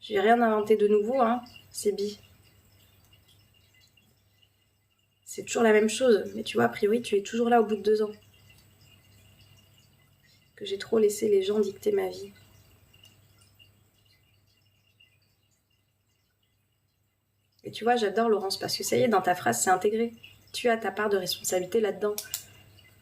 J'ai rien inventé de nouveau, hein, Sébi. C'est toujours la même chose, mais tu vois, a priori, tu es toujours là au bout de 2 ans. Que j'ai trop laissé les gens dicter ma vie. Et tu vois, j'adore Laurence, parce que ça y est, dans ta phrase, c'est intégré. Tu as ta part de responsabilité là-dedans.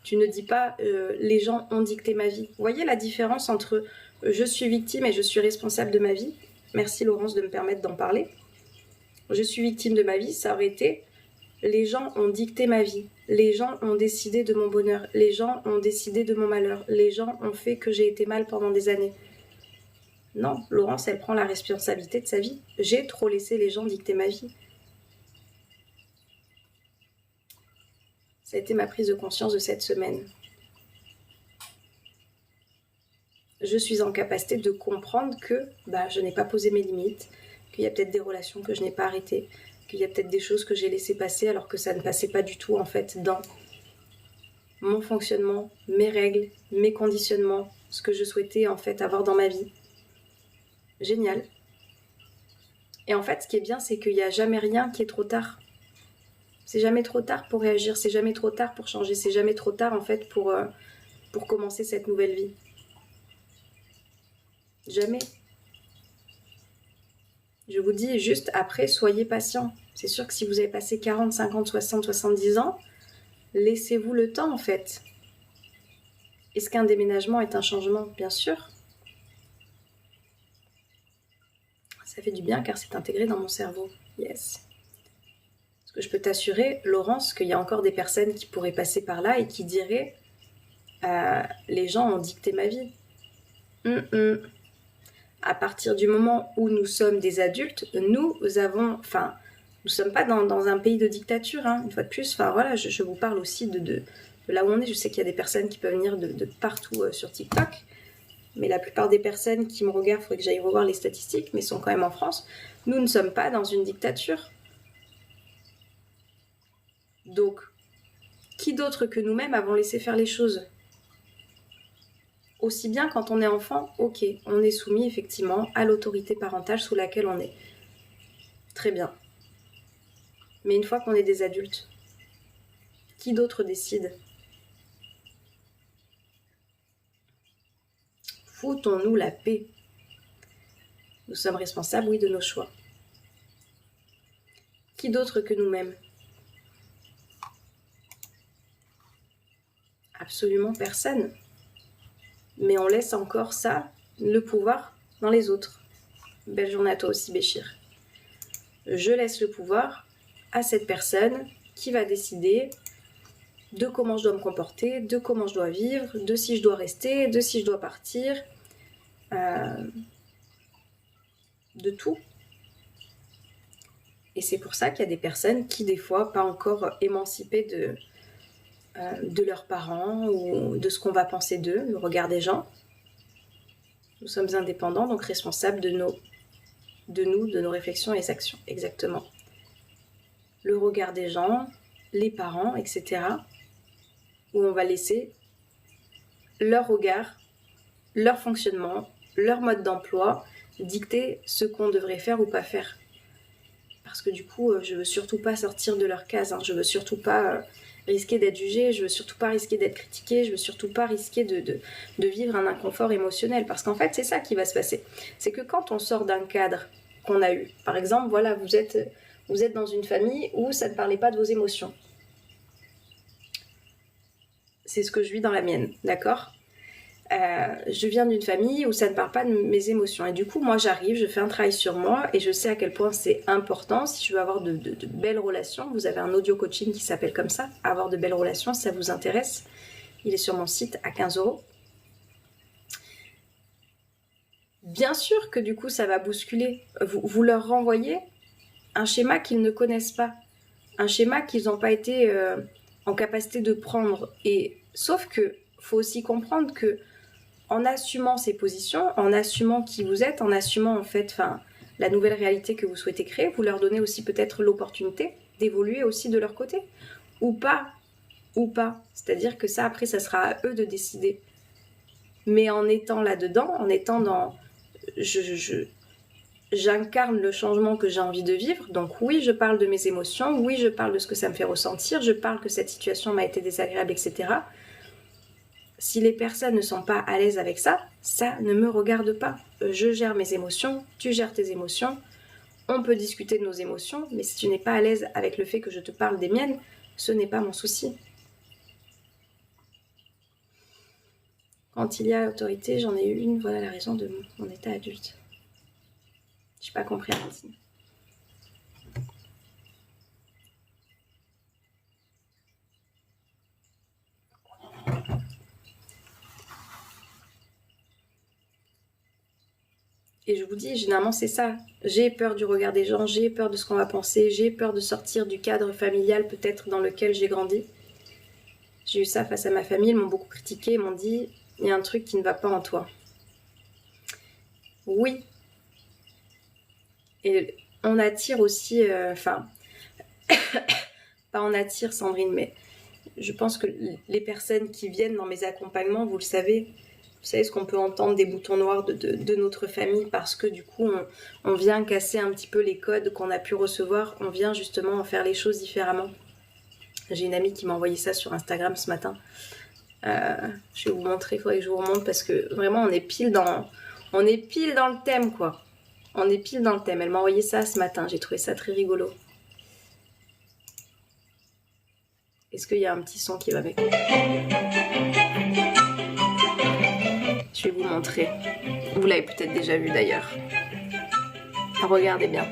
Tu ne dis pas les gens ont dicté ma vie. Vous voyez la différence entre je suis victime et je suis responsable de ma vie? Merci Laurence de me permettre d'en parler. Je suis victime de ma vie, ça aurait été les gens ont dicté ma vie. Les gens ont décidé de mon bonheur. Les gens ont décidé de mon malheur. Les gens ont fait que j'ai été mal pendant des années. Non, Laurence, elle prend la responsabilité de sa vie. J'ai trop laissé les gens dicter ma vie. Ça a été ma prise de conscience de cette semaine. Je suis en capacité de comprendre que je n'ai pas posé mes limites, qu'il y a peut-être des relations que je n'ai pas arrêtées, qu'il y a peut-être des choses que j'ai laissées passer alors que ça ne passait pas du tout en fait dans mon fonctionnement, mes règles, mes conditionnements, ce que je souhaitais en fait avoir dans ma vie. Génial. Et en fait, ce qui est bien, c'est qu'il n'y a jamais rien qui est trop tard. C'est jamais trop tard pour réagir, c'est jamais trop tard pour changer, c'est jamais trop tard en fait pour commencer cette nouvelle vie. Jamais. Je vous dis juste après, soyez patient. C'est sûr que si vous avez passé 40, 50, 60, 70 ans, laissez-vous le temps en fait. Est-ce qu'un déménagement est un changement? Bien sûr. Ça fait du bien car c'est intégré dans mon cerveau. Yes. Parce que je peux t'assurer, Laurence, qu'il y a encore des personnes qui pourraient passer par là et qui diraient les gens ont dicté ma vie. À partir du moment où nous sommes des adultes, nous sommes pas dans un pays de dictature, hein, une fois de plus. Enfin voilà, je vous parle aussi de là où on est. Je sais qu'il y a des personnes qui peuvent venir de partout sur TikTok, mais la plupart des personnes qui me regardent, il faudrait que j'aille revoir les statistiques, mais sont quand même en France. Nous ne sommes pas dans une dictature. Donc, qui d'autre que nous-mêmes avons laissé faire les choses? Aussi bien quand on est enfant, ok, on est soumis effectivement à l'autorité parentale sous laquelle on est. Très bien. Mais une fois qu'on est des adultes, qui d'autre décide? Foutons-nous la paix. Nous sommes responsables, oui, de nos choix. Qui d'autre que nous-mêmes? Absolument personne. Mais on laisse encore ça, le pouvoir, dans les autres. Belle journée à toi aussi, Béchir. Je laisse le pouvoir à cette personne qui va décider de comment je dois me comporter, de comment je dois vivre, de si je dois rester, de si je dois partir, de tout. Et c'est pour ça qu'il y a des personnes qui, des fois, pas encore émancipées de leurs parents ou de ce qu'on va penser d'eux, le regard des gens. Nous sommes indépendants, donc responsables de nos réflexions et actions, exactement. Le regard des gens, les parents, etc. Où on va laisser leur regard, leur fonctionnement, leur mode d'emploi dicter ce qu'on devrait faire ou pas faire. Parce que du coup, je veux surtout pas sortir de leur case, hein. Je veux surtout pas risquer d'être jugée, je veux surtout pas risquer d'être critiquée, je veux surtout pas risquer de vivre un inconfort émotionnel. Parce qu'en fait, c'est ça qui va se passer. C'est que quand on sort d'un cadre qu'on a eu, par exemple, voilà, vous êtes dans une famille où ça ne parlait pas de vos émotions. C'est ce que je vis dans la mienne, d'accord ? je viens d'une famille où ça ne parle pas de mes émotions. Et du coup, moi, j'arrive, je fais un travail sur moi et je sais à quel point c'est important. Si je veux avoir de belles relations, vous avez un audio coaching qui s'appelle comme ça, avoir de belles relations, si ça vous intéresse. Il est sur mon site à 15 €. Bien sûr que du coup, ça va bousculer. Vous leur renvoyez un schéma qu'ils ne connaissent pas, un schéma qu'ils n'ont pas été en capacité de prendre. Et sauf que faut aussi comprendre que en assumant ces positions, en assumant qui vous êtes, en assumant en fait, la nouvelle réalité que vous souhaitez créer, vous leur donnez aussi peut-être l'opportunité d'évoluer aussi de leur côté, ou pas. C'est-à-dire que ça, après, ça sera à eux de décider. Mais en étant là-dedans, en étant dans... J'incarne le changement que j'ai envie de vivre. Donc oui, je parle de mes émotions, oui, je parle de ce que ça me fait ressentir, je parle que cette situation m'a été désagréable, etc. Si les personnes ne sont pas à l'aise avec ça, ça ne me regarde pas. Je gère mes émotions, tu gères tes émotions, on peut discuter de nos émotions, mais si tu n'es pas à l'aise avec le fait que je te parle des miennes, ce n'est pas mon souci. Quand il y a autorité, j'en ai eu une, voilà la raison de mon état adulte. J'ai pas compris la racine. Et je vous dis, généralement c'est ça. J'ai peur du regard des gens, j'ai peur de ce qu'on va penser, j'ai peur de sortir du cadre familial peut-être dans lequel j'ai grandi. J'ai eu ça face à ma famille, ils m'ont beaucoup critiqué, ils m'ont dit, il y a un truc qui ne va pas en toi. Oui. Et on attire aussi, pas on attire Sandrine, mais je pense que les personnes qui viennent dans mes accompagnements, vous savez ce qu'on peut entendre des boutons noirs de notre famille parce que du coup on vient casser un petit peu les codes qu'on a pu recevoir, on vient justement faire les choses différemment. J'ai une amie qui m'a envoyé ça sur Instagram ce matin. Je vais vous montrer, il faudrait que je vous remonte parce que vraiment on est pile dans le thème quoi. On est pile dans le thème. Elle m'a envoyé ça ce matin, j'ai trouvé ça très rigolo. Est-ce qu'il y a un petit son qui va avec? Je vais vous montrer. Vous l'avez peut-être déjà vu d'ailleurs. Regardez bien.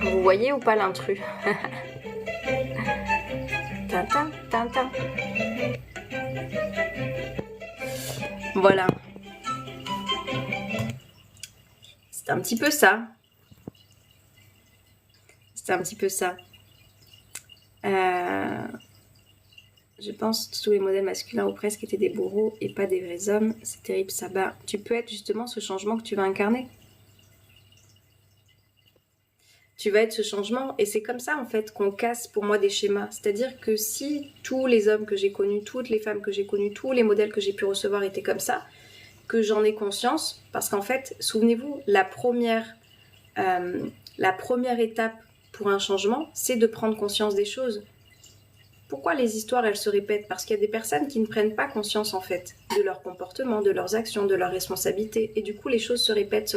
Vous voyez ou pas l'intrus? Tintin, tintin. Voilà. C'est un petit peu ça. C'est un petit peu ça. Je pense que tous les modèles masculins ou presque étaient des bourreaux et pas des vrais hommes. C'est terrible ça. Bah, tu peux être justement ce changement que tu vas incarner. Tu vas être ce changement et c'est comme ça en fait qu'on casse pour moi des schémas. C'est-à-dire que si tous les hommes que j'ai connus, toutes les femmes que j'ai connues, tous les modèles que j'ai pu recevoir étaient comme ça, que j'en ai conscience, parce qu'en fait, souvenez-vous, la première étape pour un changement, c'est de prendre conscience des choses. Pourquoi les histoires, elles se répètent? Parce qu'il y a des personnes qui ne prennent pas conscience, en fait, de leur comportement, de leurs actions, de leurs responsabilités. Et du coup, les choses se répètent.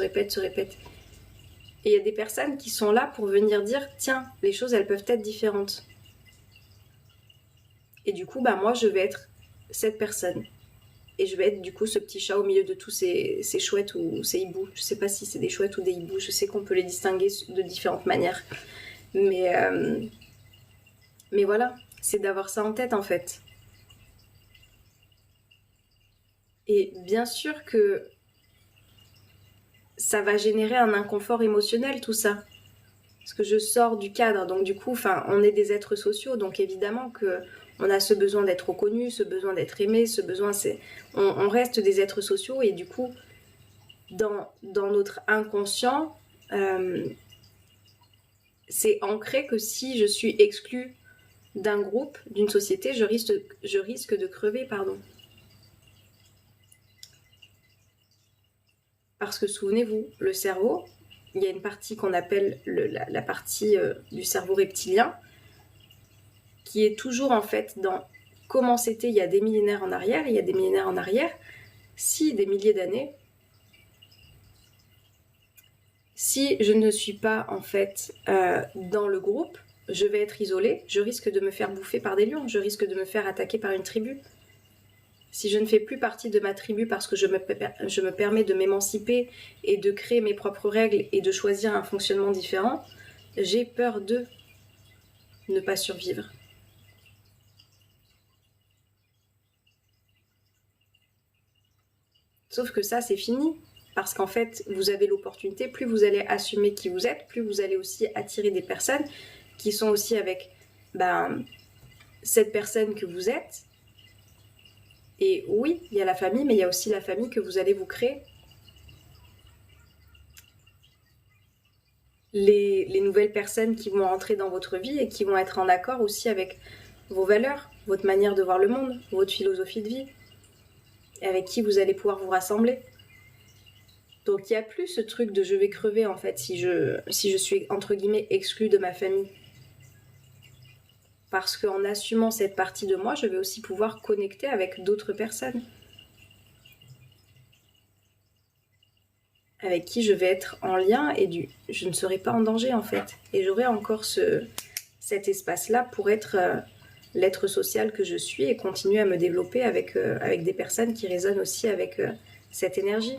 Et il y a des personnes qui sont là pour venir dire « Tiens, les choses, elles peuvent être différentes. » Et du coup, moi, je vais être cette personne. Et je vais être, du coup, ce petit chat au milieu de tous ces chouettes ou ces hiboux. Je ne sais pas si c'est des chouettes ou des hiboux. Je sais qu'on peut les distinguer de différentes manières. Mais voilà. C'est d'avoir ça en tête en fait. Et bien sûr que ça va générer un inconfort émotionnel tout ça. Parce que je sors du cadre, donc du coup, on est des êtres sociaux, donc évidemment qu'on a ce besoin d'être reconnu, ce besoin d'être aimé, ce besoin, on reste des êtres sociaux et du coup, dans notre inconscient, c'est ancré que si je suis exclue d'un groupe, d'une société, je risque de crever, pardon. Parce que souvenez-vous, le cerveau, il y a une partie qu'on appelle la partie du cerveau reptilien, qui est toujours en fait dans comment c'était il y a des millénaires en arrière, des milliers d'années. Si je ne suis pas en fait dans le groupe, je vais être isolée, je risque de me faire bouffer par des lions, je risque de me faire attaquer par une tribu. Si je ne fais plus partie de ma tribu parce que je me permets de m'émanciper et de créer mes propres règles et de choisir un fonctionnement différent, j'ai peur de ne pas survivre. Sauf que ça, c'est fini. Parce qu'en fait, vous avez l'opportunité, plus vous allez assumer qui vous êtes, plus vous allez aussi attirer des personnes qui sont aussi avec cette personne que vous êtes. Et oui, il y a la famille, mais il y a aussi la famille que vous allez vous créer. Les nouvelles personnes qui vont entrer dans votre vie et qui vont être en accord aussi avec vos valeurs, votre manière de voir le monde, votre philosophie de vie, et avec qui vous allez pouvoir vous rassembler. Donc il n'y a plus ce truc de je vais crever en fait si je suis entre guillemets exclue de ma famille. Parce qu'en assumant cette partie de moi, je vais aussi pouvoir connecter avec d'autres personnes. Avec qui je vais être en lien et je ne serai pas en danger en fait. Et j'aurai encore cet espace-là pour être l'être social que je suis et continuer à me développer avec des personnes qui résonnent aussi avec cette énergie.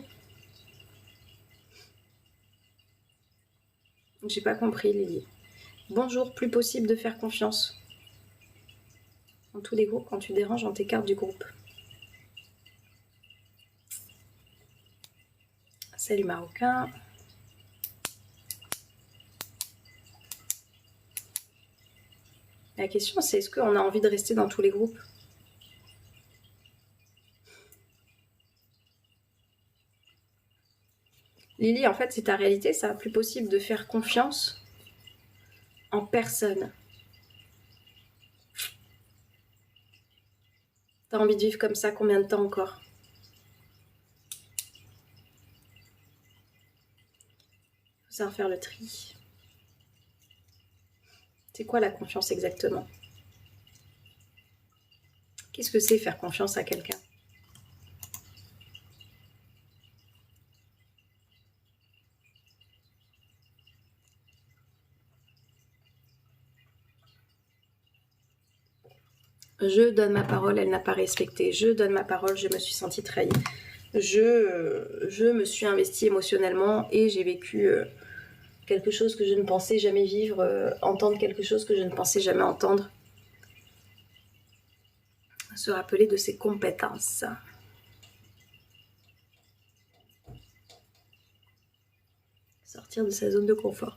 J'ai pas compris, Lily. Bonjour, plus possible de faire confiance. Dans tous les groupes, quand tu déranges, on t'écarte du groupe. Salut Marocain. La question, c'est est-ce qu'on a envie de rester dans tous les groupes ? Lily, en fait, c'est ta réalité, ça. Plus possible de faire confiance en personne. T'as envie de vivre comme ça combien de temps encore ? Faut savoir faire le tri. C'est quoi la confiance exactement ? Qu'est-ce que c'est faire confiance à quelqu'un ? Je donne ma parole, elle n'a pas respecté. Je donne ma parole, je me suis sentie trahie. Je me suis investie émotionnellement et j'ai vécu quelque chose que je ne pensais jamais vivre, entendre quelque chose que je ne pensais jamais entendre. Se rappeler de ses compétences. Sortir de sa zone de confort.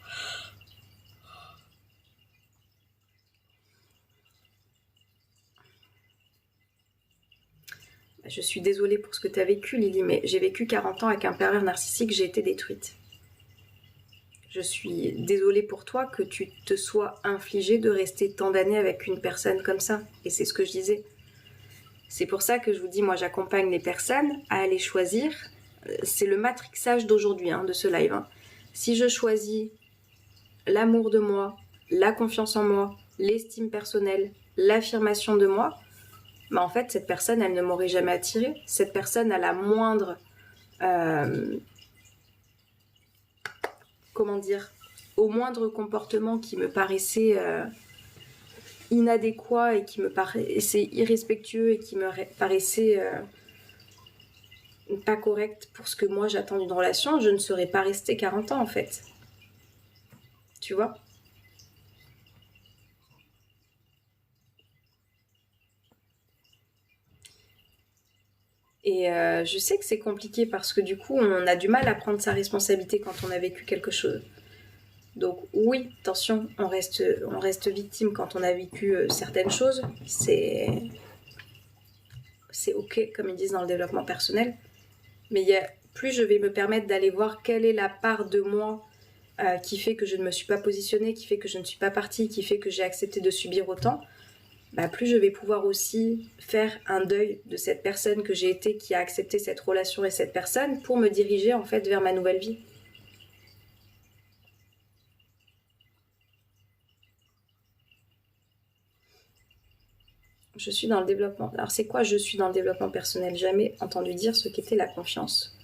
Je suis désolée pour ce que tu as vécu, Lily, mais j'ai vécu 40 ans avec un pervers narcissique, j'ai été détruite. Je suis désolée pour toi que tu te sois infligée de rester tant d'années avec une personne comme ça. Et c'est ce que je disais. C'est pour ça que je vous dis, moi j'accompagne les personnes à aller choisir. C'est le matrixage d'aujourd'hui, de ce live. Si je choisis l'amour de moi, la confiance en moi, l'estime personnelle, l'affirmation de moi, en fait, cette personne, elle ne m'aurait jamais attirée. Cette personne, à la moindre... au moindre comportement qui me paraissait inadéquat et qui me paraissait irrespectueux et qui me paraissait pas correct pour ce que moi j'attends d'une relation, je ne serais pas restée 40 ans en fait. Tu vois ? Et je sais que c'est compliqué parce que du coup, on a du mal à prendre sa responsabilité quand on a vécu quelque chose. Donc oui, attention, on reste victime quand on a vécu certaines choses. C'est ok, comme ils disent dans le développement personnel. Mais plus je vais me permettre d'aller voir quelle est la part de moi qui fait que je ne me suis pas positionnée, qui fait que je ne suis pas partie, qui fait que j'ai accepté de subir autant, plus je vais pouvoir aussi faire un deuil de cette personne que j'ai été, qui a accepté cette relation et cette personne, pour me diriger en fait vers ma nouvelle vie. Je suis dans le développement. Alors c'est quoi je suis dans le développement personnel ? Jamais entendu dire ce qu'était la confiance.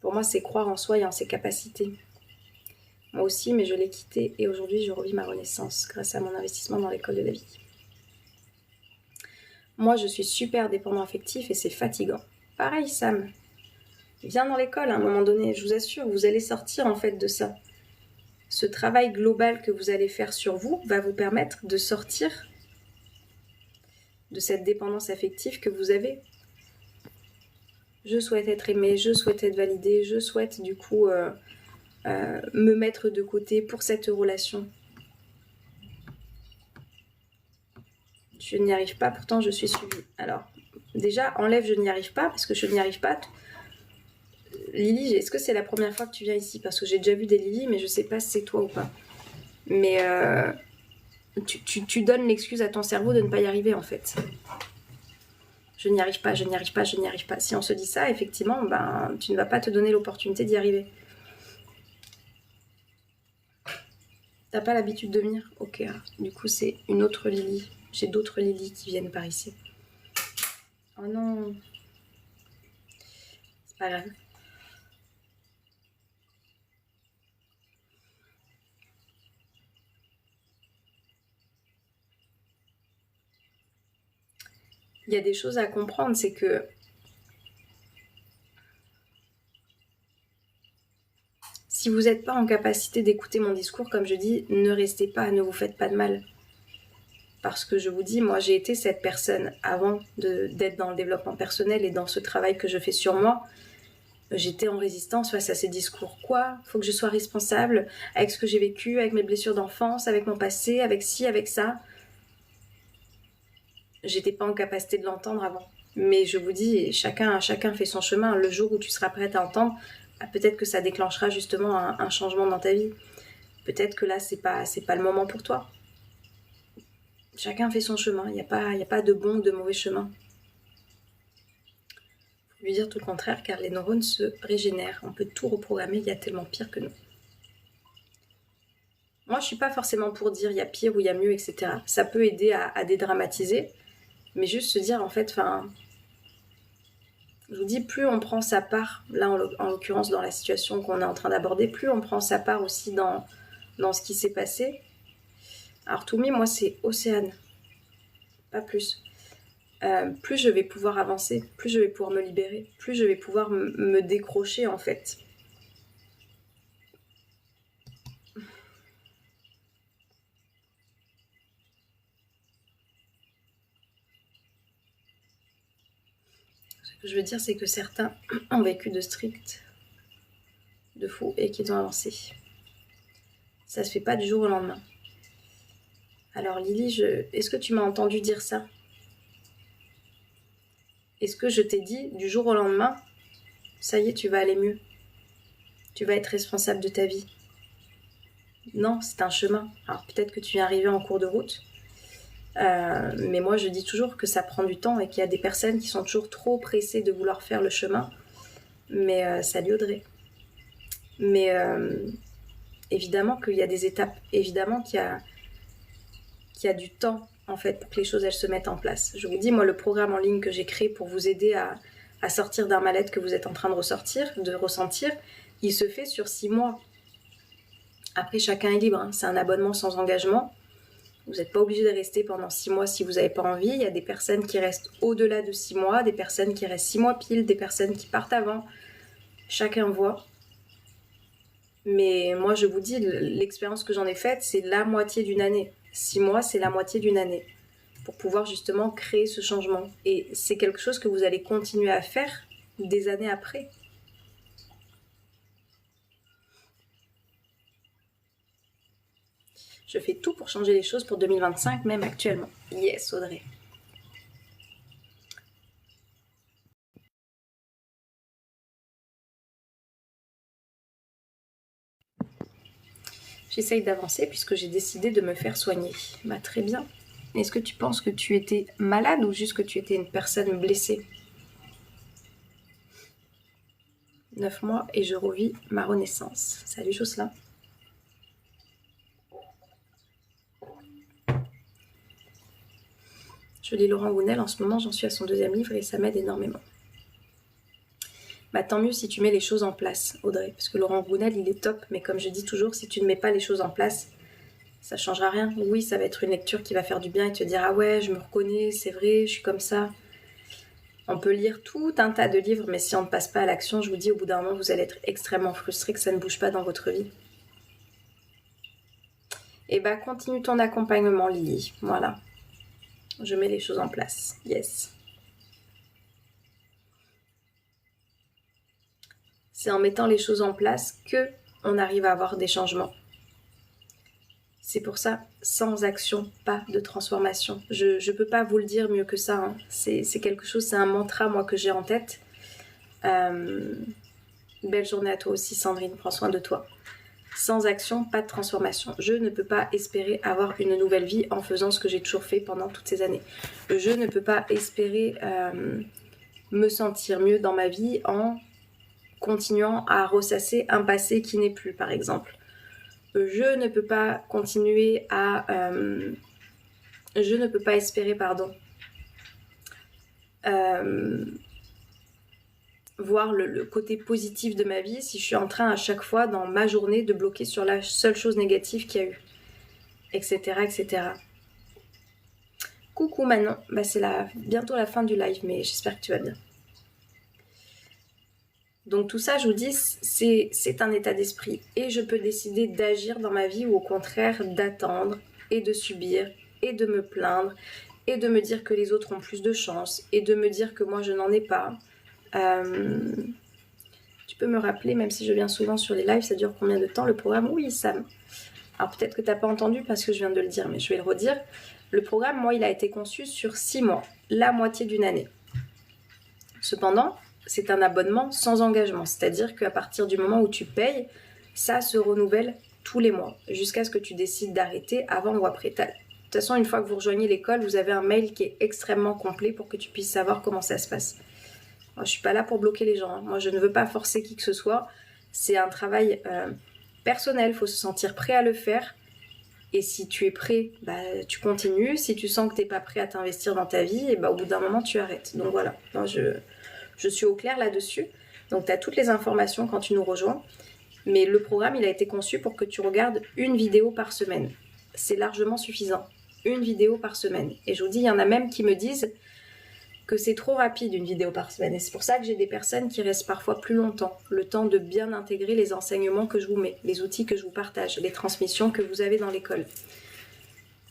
Pour moi, c'est croire en soi et en ses capacités. Moi aussi, mais je l'ai quitté et aujourd'hui, je revis ma renaissance grâce à mon investissement dans l'école de la vie. Moi, je suis super dépendant affectif et c'est fatigant. Pareil, Sam. Viens dans l'école à un moment donné, je vous assure, vous allez sortir en fait de ça. Ce travail global que vous allez faire sur vous va vous permettre de sortir de cette dépendance affective que vous avez. Je souhaite être aimée, je souhaite être validée, je souhaite du coup me mettre de côté pour cette relation. Je n'y arrive pas, pourtant je suis suivie. Alors, déjà, enlève je n'y arrive pas, parce que je n'y arrive pas. Lily, est-ce que c'est la première fois que tu viens ici? Parce que j'ai déjà vu des Lily, mais je sais pas si c'est toi ou pas. Mais tu donnes l'excuse à ton cerveau de ne pas y arriver, en fait. Je n'y arrive pas, je n'y arrive pas, je n'y arrive pas. Si on se dit ça, effectivement, ben, tu ne vas pas te donner l'opportunité d'y arriver. T'as pas l'habitude de venir? Ok, du coup, c'est une autre Lily. J'ai d'autres Lily qui viennent par ici. Oh non. C'est pas grave. Il y a des choses à comprendre, c'est que si vous n'êtes pas en capacité d'écouter mon discours, comme je dis, ne restez pas, ne vous faites pas de mal. Parce que je vous dis, moi j'ai été cette personne avant d'être dans le développement personnel et dans ce travail que je fais sur moi. J'étais en résistance face à ces discours. Quoi? Faut que je sois responsable avec ce que j'ai vécu, avec mes blessures d'enfance, avec mon passé, avec ci, avec ça. J'étais pas en capacité de l'entendre avant. Mais je vous dis, chacun fait son chemin. Le jour où tu seras prête à entendre, peut-être que ça déclenchera justement un changement dans ta vie. Peut-être que là, c'est pas le moment pour toi. Chacun fait son chemin. Il n'y a pas de bon ou de mauvais chemin. Faut lui dire tout le contraire, car les neurones se régénèrent. On peut tout reprogrammer, il y a tellement pire que nous. Moi, je suis pas forcément pour dire il y a pire ou il y a mieux, etc. Ça peut aider à dédramatiser, mais juste se dire, en fait, je vous dis, plus on prend sa part, là en l'occurrence dans la situation qu'on est en train d'aborder, plus on prend sa part aussi dans ce qui s'est passé. Alors Toumi, moi c'est Océane, pas plus. Plus je vais pouvoir avancer, plus je vais pouvoir me libérer, plus je vais pouvoir me décrocher en fait. Ce que je veux dire, c'est que certains ont vécu de strict, de fou, et qu'ils ont avancé. Ça se fait pas du jour au lendemain. Alors Lily, est-ce que tu m'as entendu dire ça? Est-ce que je t'ai dit du jour au lendemain, ça y est, tu vas aller mieux? Tu vas être responsable de ta vie? Non, c'est un chemin. Alors peut-être que tu viens arriver en cours de route, mais moi je dis toujours que ça prend du temps et qu'il y a des personnes qui sont toujours trop pressées de vouloir faire le chemin, mais salut Audrey. Mais évidemment qu'il y a des étapes, évidemment qu'il y a du temps en fait pour que les choses elles se mettent en place. Je vous dis, moi le programme en ligne que j'ai créé pour vous aider à sortir d'un mal-être que vous êtes en train de ressentir, il se fait sur 6 mois. Après, chacun est libre, hein. C'est un abonnement sans engagement. Vous n'êtes pas obligé de rester pendant 6 mois si vous n'avez pas envie. Il y a des personnes qui restent au-delà de 6 mois, des personnes qui restent 6 mois pile, des personnes qui partent avant. Chacun voit. Mais moi, je vous dis, l'expérience que j'en ai faite, c'est la moitié d'une année. 6 mois, c'est la moitié d'une année. Pour pouvoir justement créer ce changement. Et c'est quelque chose que vous allez continuer à faire des années après. Je fais tout pour changer les choses pour 2025, même actuellement. Yes, Audrey. J'essaye d'avancer puisque j'ai décidé de me faire soigner. Bah, très bien. Est-ce que tu penses que tu étais malade ou juste que tu étais une personne blessée? 9 mois et je revis ma renaissance. Salut Jocelyn. Je lis Laurent Gounel en ce moment, j'en suis à son 2e livre et ça m'aide énormément. Bah tant mieux si tu mets les choses en place, Audrey. Parce que Laurent Gounel, il est top. Mais comme je dis toujours, si tu ne mets pas les choses en place, ça changera rien. Oui, ça va être une lecture qui va faire du bien et te dire « Ah ouais, je me reconnais, c'est vrai, je suis comme ça ». On peut lire tout un tas de livres, mais si on ne passe pas à l'action, je vous dis, au bout d'un moment, vous allez être extrêmement frustré que ça ne bouge pas dans votre vie. Et bah, continue ton accompagnement, Lily. Voilà. Je mets les choses en place. Yes. C'est en mettant les choses en place que on arrive à avoir des changements. C'est pour ça, sans action, pas de transformation. Je ne peux pas vous le dire mieux que ça. Hein. C'est quelque chose, c'est un mantra, moi, que j'ai en tête. Belle journée à toi aussi, Sandrine. Prends soin de toi. Sans action, pas de transformation. Je ne peux pas espérer avoir une nouvelle vie en faisant ce que j'ai toujours fait pendant toutes ces années. Je ne peux pas espérer me sentir mieux dans ma vie en continuant à ressasser un passé qui n'est plus, par exemple. Je ne peux pas continuer à... je ne peux pas espérer, voir le côté positif de ma vie si je suis en train à chaque fois dans ma journée de bloquer sur la seule chose négative qu'il y a eu, etc. etc. Coucou Manon, bah c'est bientôt la fin du live, mais j'espère que tu vas bien. Donc tout ça, je vous dis, c'est un état d'esprit. Et je peux décider d'agir dans ma vie ou au contraire d'attendre et de subir et de me plaindre et de me dire que les autres ont plus de chance et de me dire que moi je n'en ai pas. Tu peux me rappeler, même si je viens souvent sur les lives, ça dure combien de temps le programme? Oui, Sam. Alors peut-être que tu n'as pas entendu parce que je viens de le dire, mais je vais le redire. Le programme, moi, il a été conçu sur 6 mois, la moitié d'une année. Cependant, c'est un abonnement sans engagement, c'est-à-dire qu'à partir du moment où tu payes, ça se renouvelle tous les mois, jusqu'à ce que tu décides d'arrêter avant ou après. De toute façon, une fois que vous rejoignez l'école, vous avez un mail qui est extrêmement complet pour que tu puisses savoir comment ça se passe. Moi, je ne suis pas là pour bloquer les gens. Hein. Moi, je ne veux pas forcer qui que ce soit. C'est un travail personnel, il faut se sentir prêt à le faire. Et si tu es prêt, bah, tu continues. Si tu sens que tu n'es pas prêt à t'investir dans ta vie, et bah, au bout d'un moment, tu arrêtes. Donc voilà, moi, je suis au clair là-dessus. Donc tu as toutes les informations quand tu nous rejoins. Mais le programme, il a été conçu pour que tu regardes une vidéo par semaine. C'est largement suffisant. Une vidéo par semaine. Et je vous dis, il y en a même qui me disent que c'est trop rapide une vidéo par semaine. Et c'est pour ça que j'ai des personnes qui restent parfois plus longtemps. Le temps de bien intégrer les enseignements que je vous mets, les outils que je vous partage, les transmissions que vous avez dans l'école.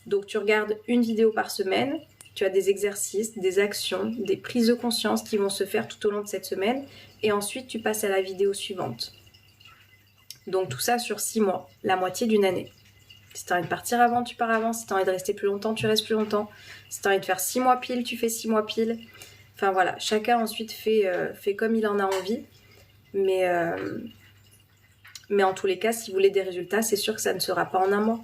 Donc tu regardes une vidéo par semaine. Tu as des exercices, des actions, des prises de conscience qui vont se faire tout au long de cette semaine. Et ensuite, tu passes à la vidéo suivante. Donc tout ça sur 6 mois, la moitié d'une année. Si tu as envie de partir avant, tu pars avant. Si tu as envie de rester plus longtemps, tu restes plus longtemps. Si tu as envie de faire 6 mois pile, tu fais 6 mois pile. Enfin voilà, chacun ensuite fait comme il en a envie. Mais en tous les cas, si vous voulez des résultats, c'est sûr que ça ne sera pas en un mois.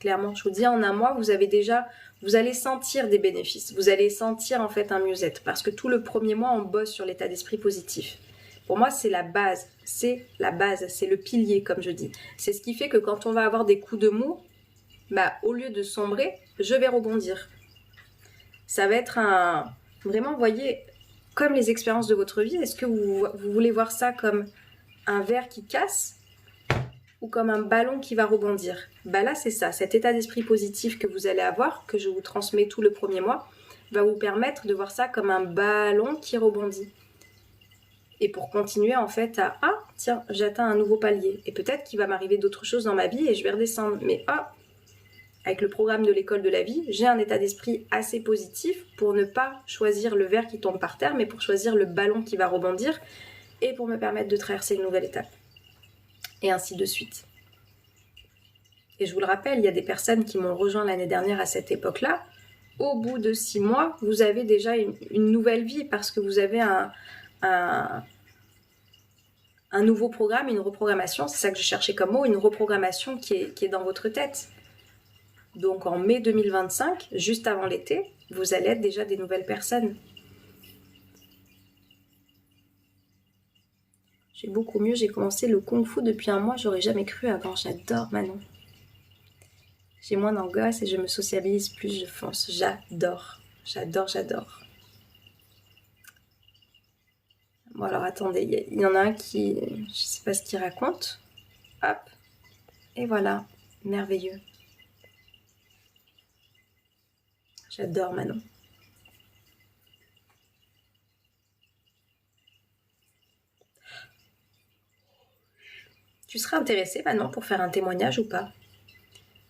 Clairement, je vous dis, en un mois, vous allez sentir des bénéfices. Vous allez sentir en fait un mieux-être. Parce que tout le premier mois, on bosse sur l'état d'esprit positif. Pour moi, c'est la base. C'est le pilier, comme je dis. C'est ce qui fait que quand on va avoir des coups de mou, bah, au lieu de sombrer, je vais rebondir. Ça va être vraiment, vous voyez, comme les expériences de votre vie, est-ce que vous voulez voir ça comme un verre qui casse ou comme un ballon qui va rebondir? Bah là, c'est ça. Cet état d'esprit positif que vous allez avoir, que je vous transmets tout le premier mois, va vous permettre de voir ça comme un ballon qui rebondit. Et pour continuer en fait à « Ah, tiens, j'atteins un nouveau palier. Et peut-être qu'il va m'arriver d'autres choses dans ma vie et je vais redescendre. Mais avec le programme de l'école de la vie, j'ai un état d'esprit assez positif pour ne pas choisir le verre qui tombe par terre, mais pour choisir le ballon qui va rebondir et pour me permettre de traverser une nouvelle étape. Et ainsi de suite. Et je vous le rappelle, il y a des personnes qui m'ont rejoint l'année dernière à cette époque-là. Au bout de 6 mois, vous avez déjà une nouvelle vie parce que vous avez un nouveau programme, une reprogrammation, c'est ça que je cherchais comme mot, une reprogrammation qui est dans votre tête. Donc en mai 2025, juste avant l'été, vous allez être déjà des nouvelles personnes. J'ai beaucoup mieux, j'ai commencé le kung-fu depuis un mois, j'aurais jamais cru avant, j'adore Manon. J'ai moins d'angoisse et je me sociabilise plus, je fonce, j'adore. Bon alors attendez, il y en a un qui... Je sais pas ce qu'il raconte. Hop. Et voilà. Merveilleux. J'adore Manon. Tu serais intéressée Manon pour faire un témoignage ou pas?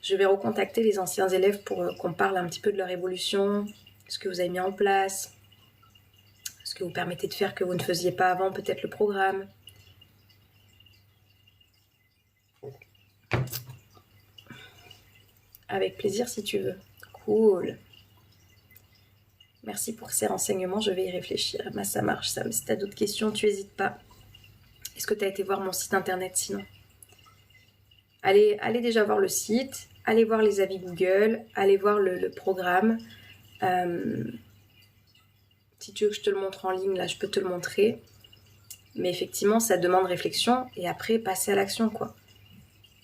Je vais recontacter les anciens élèves pour qu'on parle un petit peu de leur évolution, ce que vous avez mis en place, ce que vous permettez de faire que vous ne faisiez pas avant, peut-être le programme. Avec plaisir si tu veux. Cool. Merci pour ces renseignements, je vais y réfléchir. Bah, ça marche, Sam. Si tu as d'autres questions, tu n'hésites pas. Est-ce que tu as été voir mon site internet sinon? Allez déjà voir le site, allez voir les avis Google, allez voir le programme. Si tu veux que je te le montre en ligne, là, je peux te le montrer. Mais effectivement, ça demande réflexion et après, passer à l'action, quoi.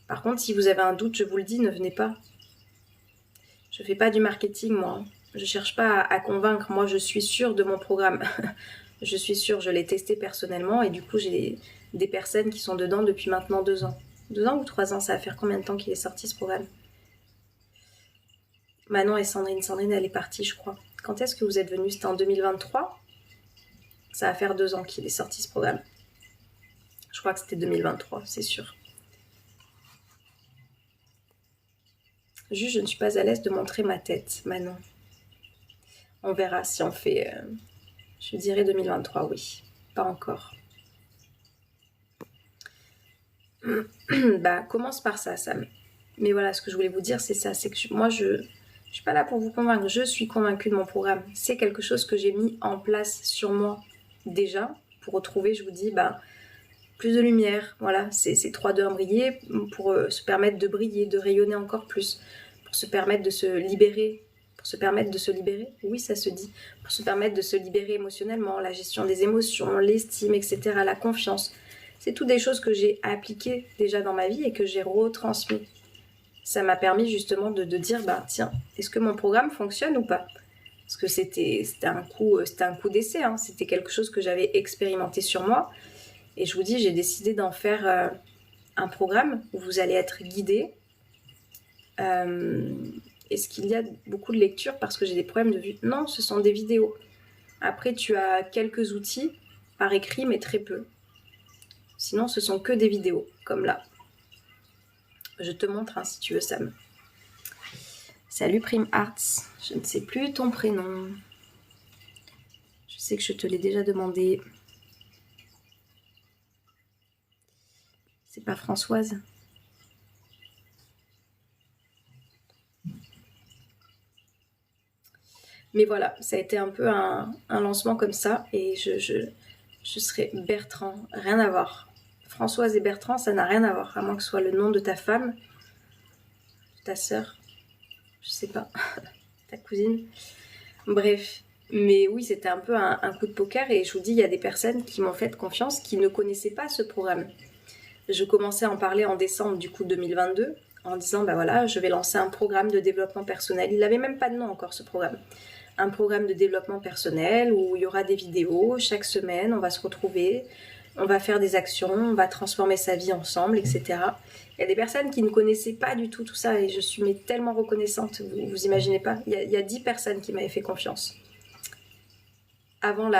Par contre, si vous avez un doute, je vous le dis, ne venez pas. Je fais pas du marketing, moi. Je cherche pas à convaincre. Moi, je suis sûre de mon programme. Je suis sûre, je l'ai testé personnellement et du coup, j'ai des personnes qui sont dedans depuis maintenant 2 ans. 2 ans ou 3 ans, ça va faire combien de temps qu'il est sorti ce programme? Manon et Sandrine. Sandrine, elle est partie, je crois. Quand est-ce que vous êtes venus? C'était en 2023? Ça va faire 2 ans qu'il est sorti ce programme. Je crois que c'était 2023, c'est sûr. Juste, je ne suis pas à l'aise de montrer ma tête, Manon. On verra si on fait... je dirais 2023, oui. Pas encore. Bah, commence par ça, Sam. Mais voilà, ce que je voulais vous dire, c'est ça. C'est que moi, je suis pas là pour vous convaincre. Je suis convaincue de mon programme. C'est quelque chose que j'ai mis en place sur moi déjà pour retrouver, je vous dis, bah, plus de lumière. Voilà, c'est 3D briller pour se permettre de briller, de rayonner encore plus, pour se permettre de se libérer. Pour se permettre de se libérer, oui, ça se dit. Pour se permettre de se libérer émotionnellement, la gestion des émotions, l'estime, etc., la confiance. C'est toutes des choses que j'ai appliquées déjà dans ma vie et que j'ai retransmis. Ça m'a permis justement de dire, bah tiens, est-ce que mon programme fonctionne ou pas? Parce que c'était un coup d'essai, hein. C'était quelque chose que j'avais expérimenté sur moi. Et je vous dis, j'ai décidé d'en faire un programme où vous allez être guidé. Est-ce qu'il y a beaucoup de lectures parce que j'ai des problèmes de vue? Non, ce sont des vidéos. Après, tu as quelques outils par écrit, mais très peu. Sinon, ce sont que des vidéos, comme là. Je te montre, hein, si tu veux, Sam. Salut Prime Arts. Je ne sais plus ton prénom. Je sais que je te l'ai déjà demandé. C'est pas Françoise? Mais voilà, ça a été un peu un lancement comme ça. Et je serai Bertrand. Rien à voir. Françoise et Bertrand, ça n'a rien à voir. À moins que ce soit le nom de ta femme, ta sœur, je sais pas, ta cousine. Bref. Mais oui, c'était un peu un coup de poker. Et je vous dis, il y a des personnes qui m'ont fait confiance, qui ne connaissaient pas ce programme. Je commençais à en parler en décembre du coup 2022, en disant, bah voilà, je vais lancer un programme de développement personnel. Il n'avait même pas de nom encore, ce programme. Un programme de développement personnel où il y aura des vidéos chaque semaine, on va se retrouver, on va faire des actions, on va transformer sa vie ensemble, etc. Il y a des personnes qui ne connaissaient pas du tout ça et je suis tellement reconnaissante, vous imaginez pas. Il y a 10 personnes qui m'avaient fait confiance. Avant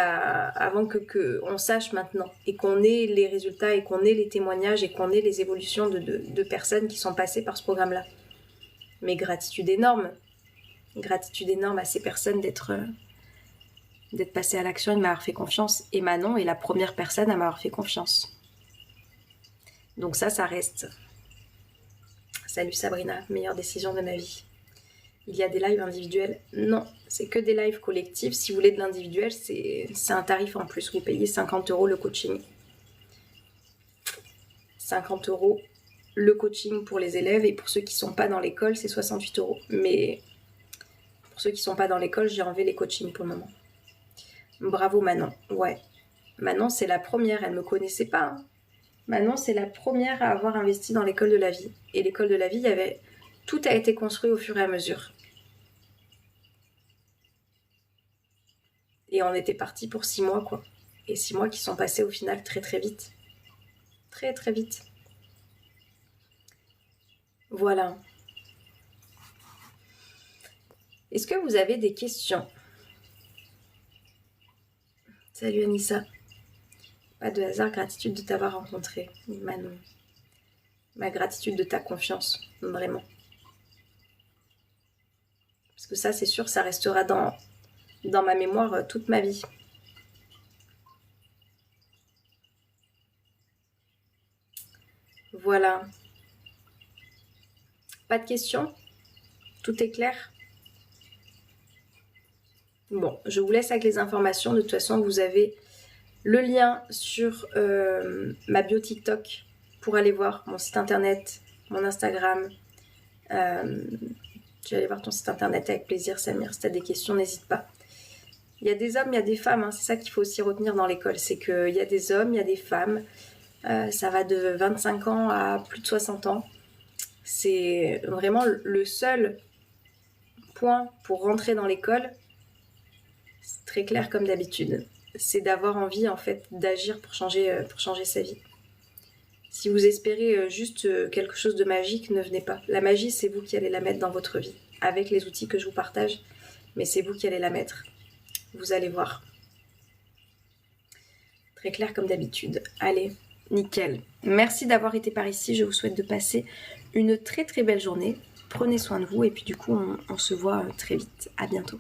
que on sache maintenant et qu'on ait les résultats et qu'on ait les témoignages et qu'on ait les évolutions de personnes qui sont passées par ce programme-là. Mais gratitude énorme à ces personnes d'être passées à l'action et de m'avoir fait confiance. Et Manon est la première personne à m'avoir fait confiance. Donc ça reste. Salut Sabrina, meilleure décision de ma vie. Il y a des lives individuels? Non, c'est que des lives collectifs. Si vous voulez de l'individuel, c'est un tarif en plus. Vous payez 50 € le coaching. 50 € le coaching pour les élèves et pour ceux qui ne sont pas dans l'école, c'est 68 €. Mais pour ceux qui ne sont pas dans l'école, j'ai enlevé les coachings pour le moment. Bravo Manon. Ouais. Manon, c'est la première. Elle ne me connaissait pas. Hein. Manon, c'est la première à avoir investi dans l'école de la vie. Et l'école de la vie, tout a été construit au fur et à mesure. Et on était parti pour 6 mois, quoi. Et 6 mois qui sont passés au final très très vite. Très très vite. Voilà. Est-ce que vous avez des questions? Salut Anissa. Pas de hasard, gratitude de t'avoir rencontré, Manon. Ma gratitude de ta confiance, vraiment. Parce que ça, c'est sûr, ça restera dans ma mémoire toute ma vie. Voilà. Pas de questions? Tout est clair? Bon, je vous laisse avec les informations. De toute façon, vous avez le lien sur ma bio TikTok pour aller voir mon site internet, mon Instagram. Tu vas aller voir ton site internet avec plaisir, Samir. Si tu as des questions, n'hésite pas. Il y a des hommes, il y a des femmes. Hein. C'est ça qu'il faut aussi retenir dans l'école. C'est qu'il y a des hommes, il y a des femmes. Ça va de 25 ans à plus de 60 ans. C'est vraiment le seul point pour rentrer dans l'école. C'est très clair comme d'habitude. C'est d'avoir envie en fait d'agir pour changer sa vie. Si vous espérez juste quelque chose de magique, ne venez pas. La magie, c'est vous qui allez la mettre dans votre vie, avec les outils que je vous partage, mais c'est vous qui allez la mettre. Vous allez voir. Très clair comme d'habitude. Allez, nickel. Merci d'avoir été par ici. Je vous souhaite de passer une très très belle journée. Prenez soin de vous et puis du coup, on se voit très vite. À bientôt.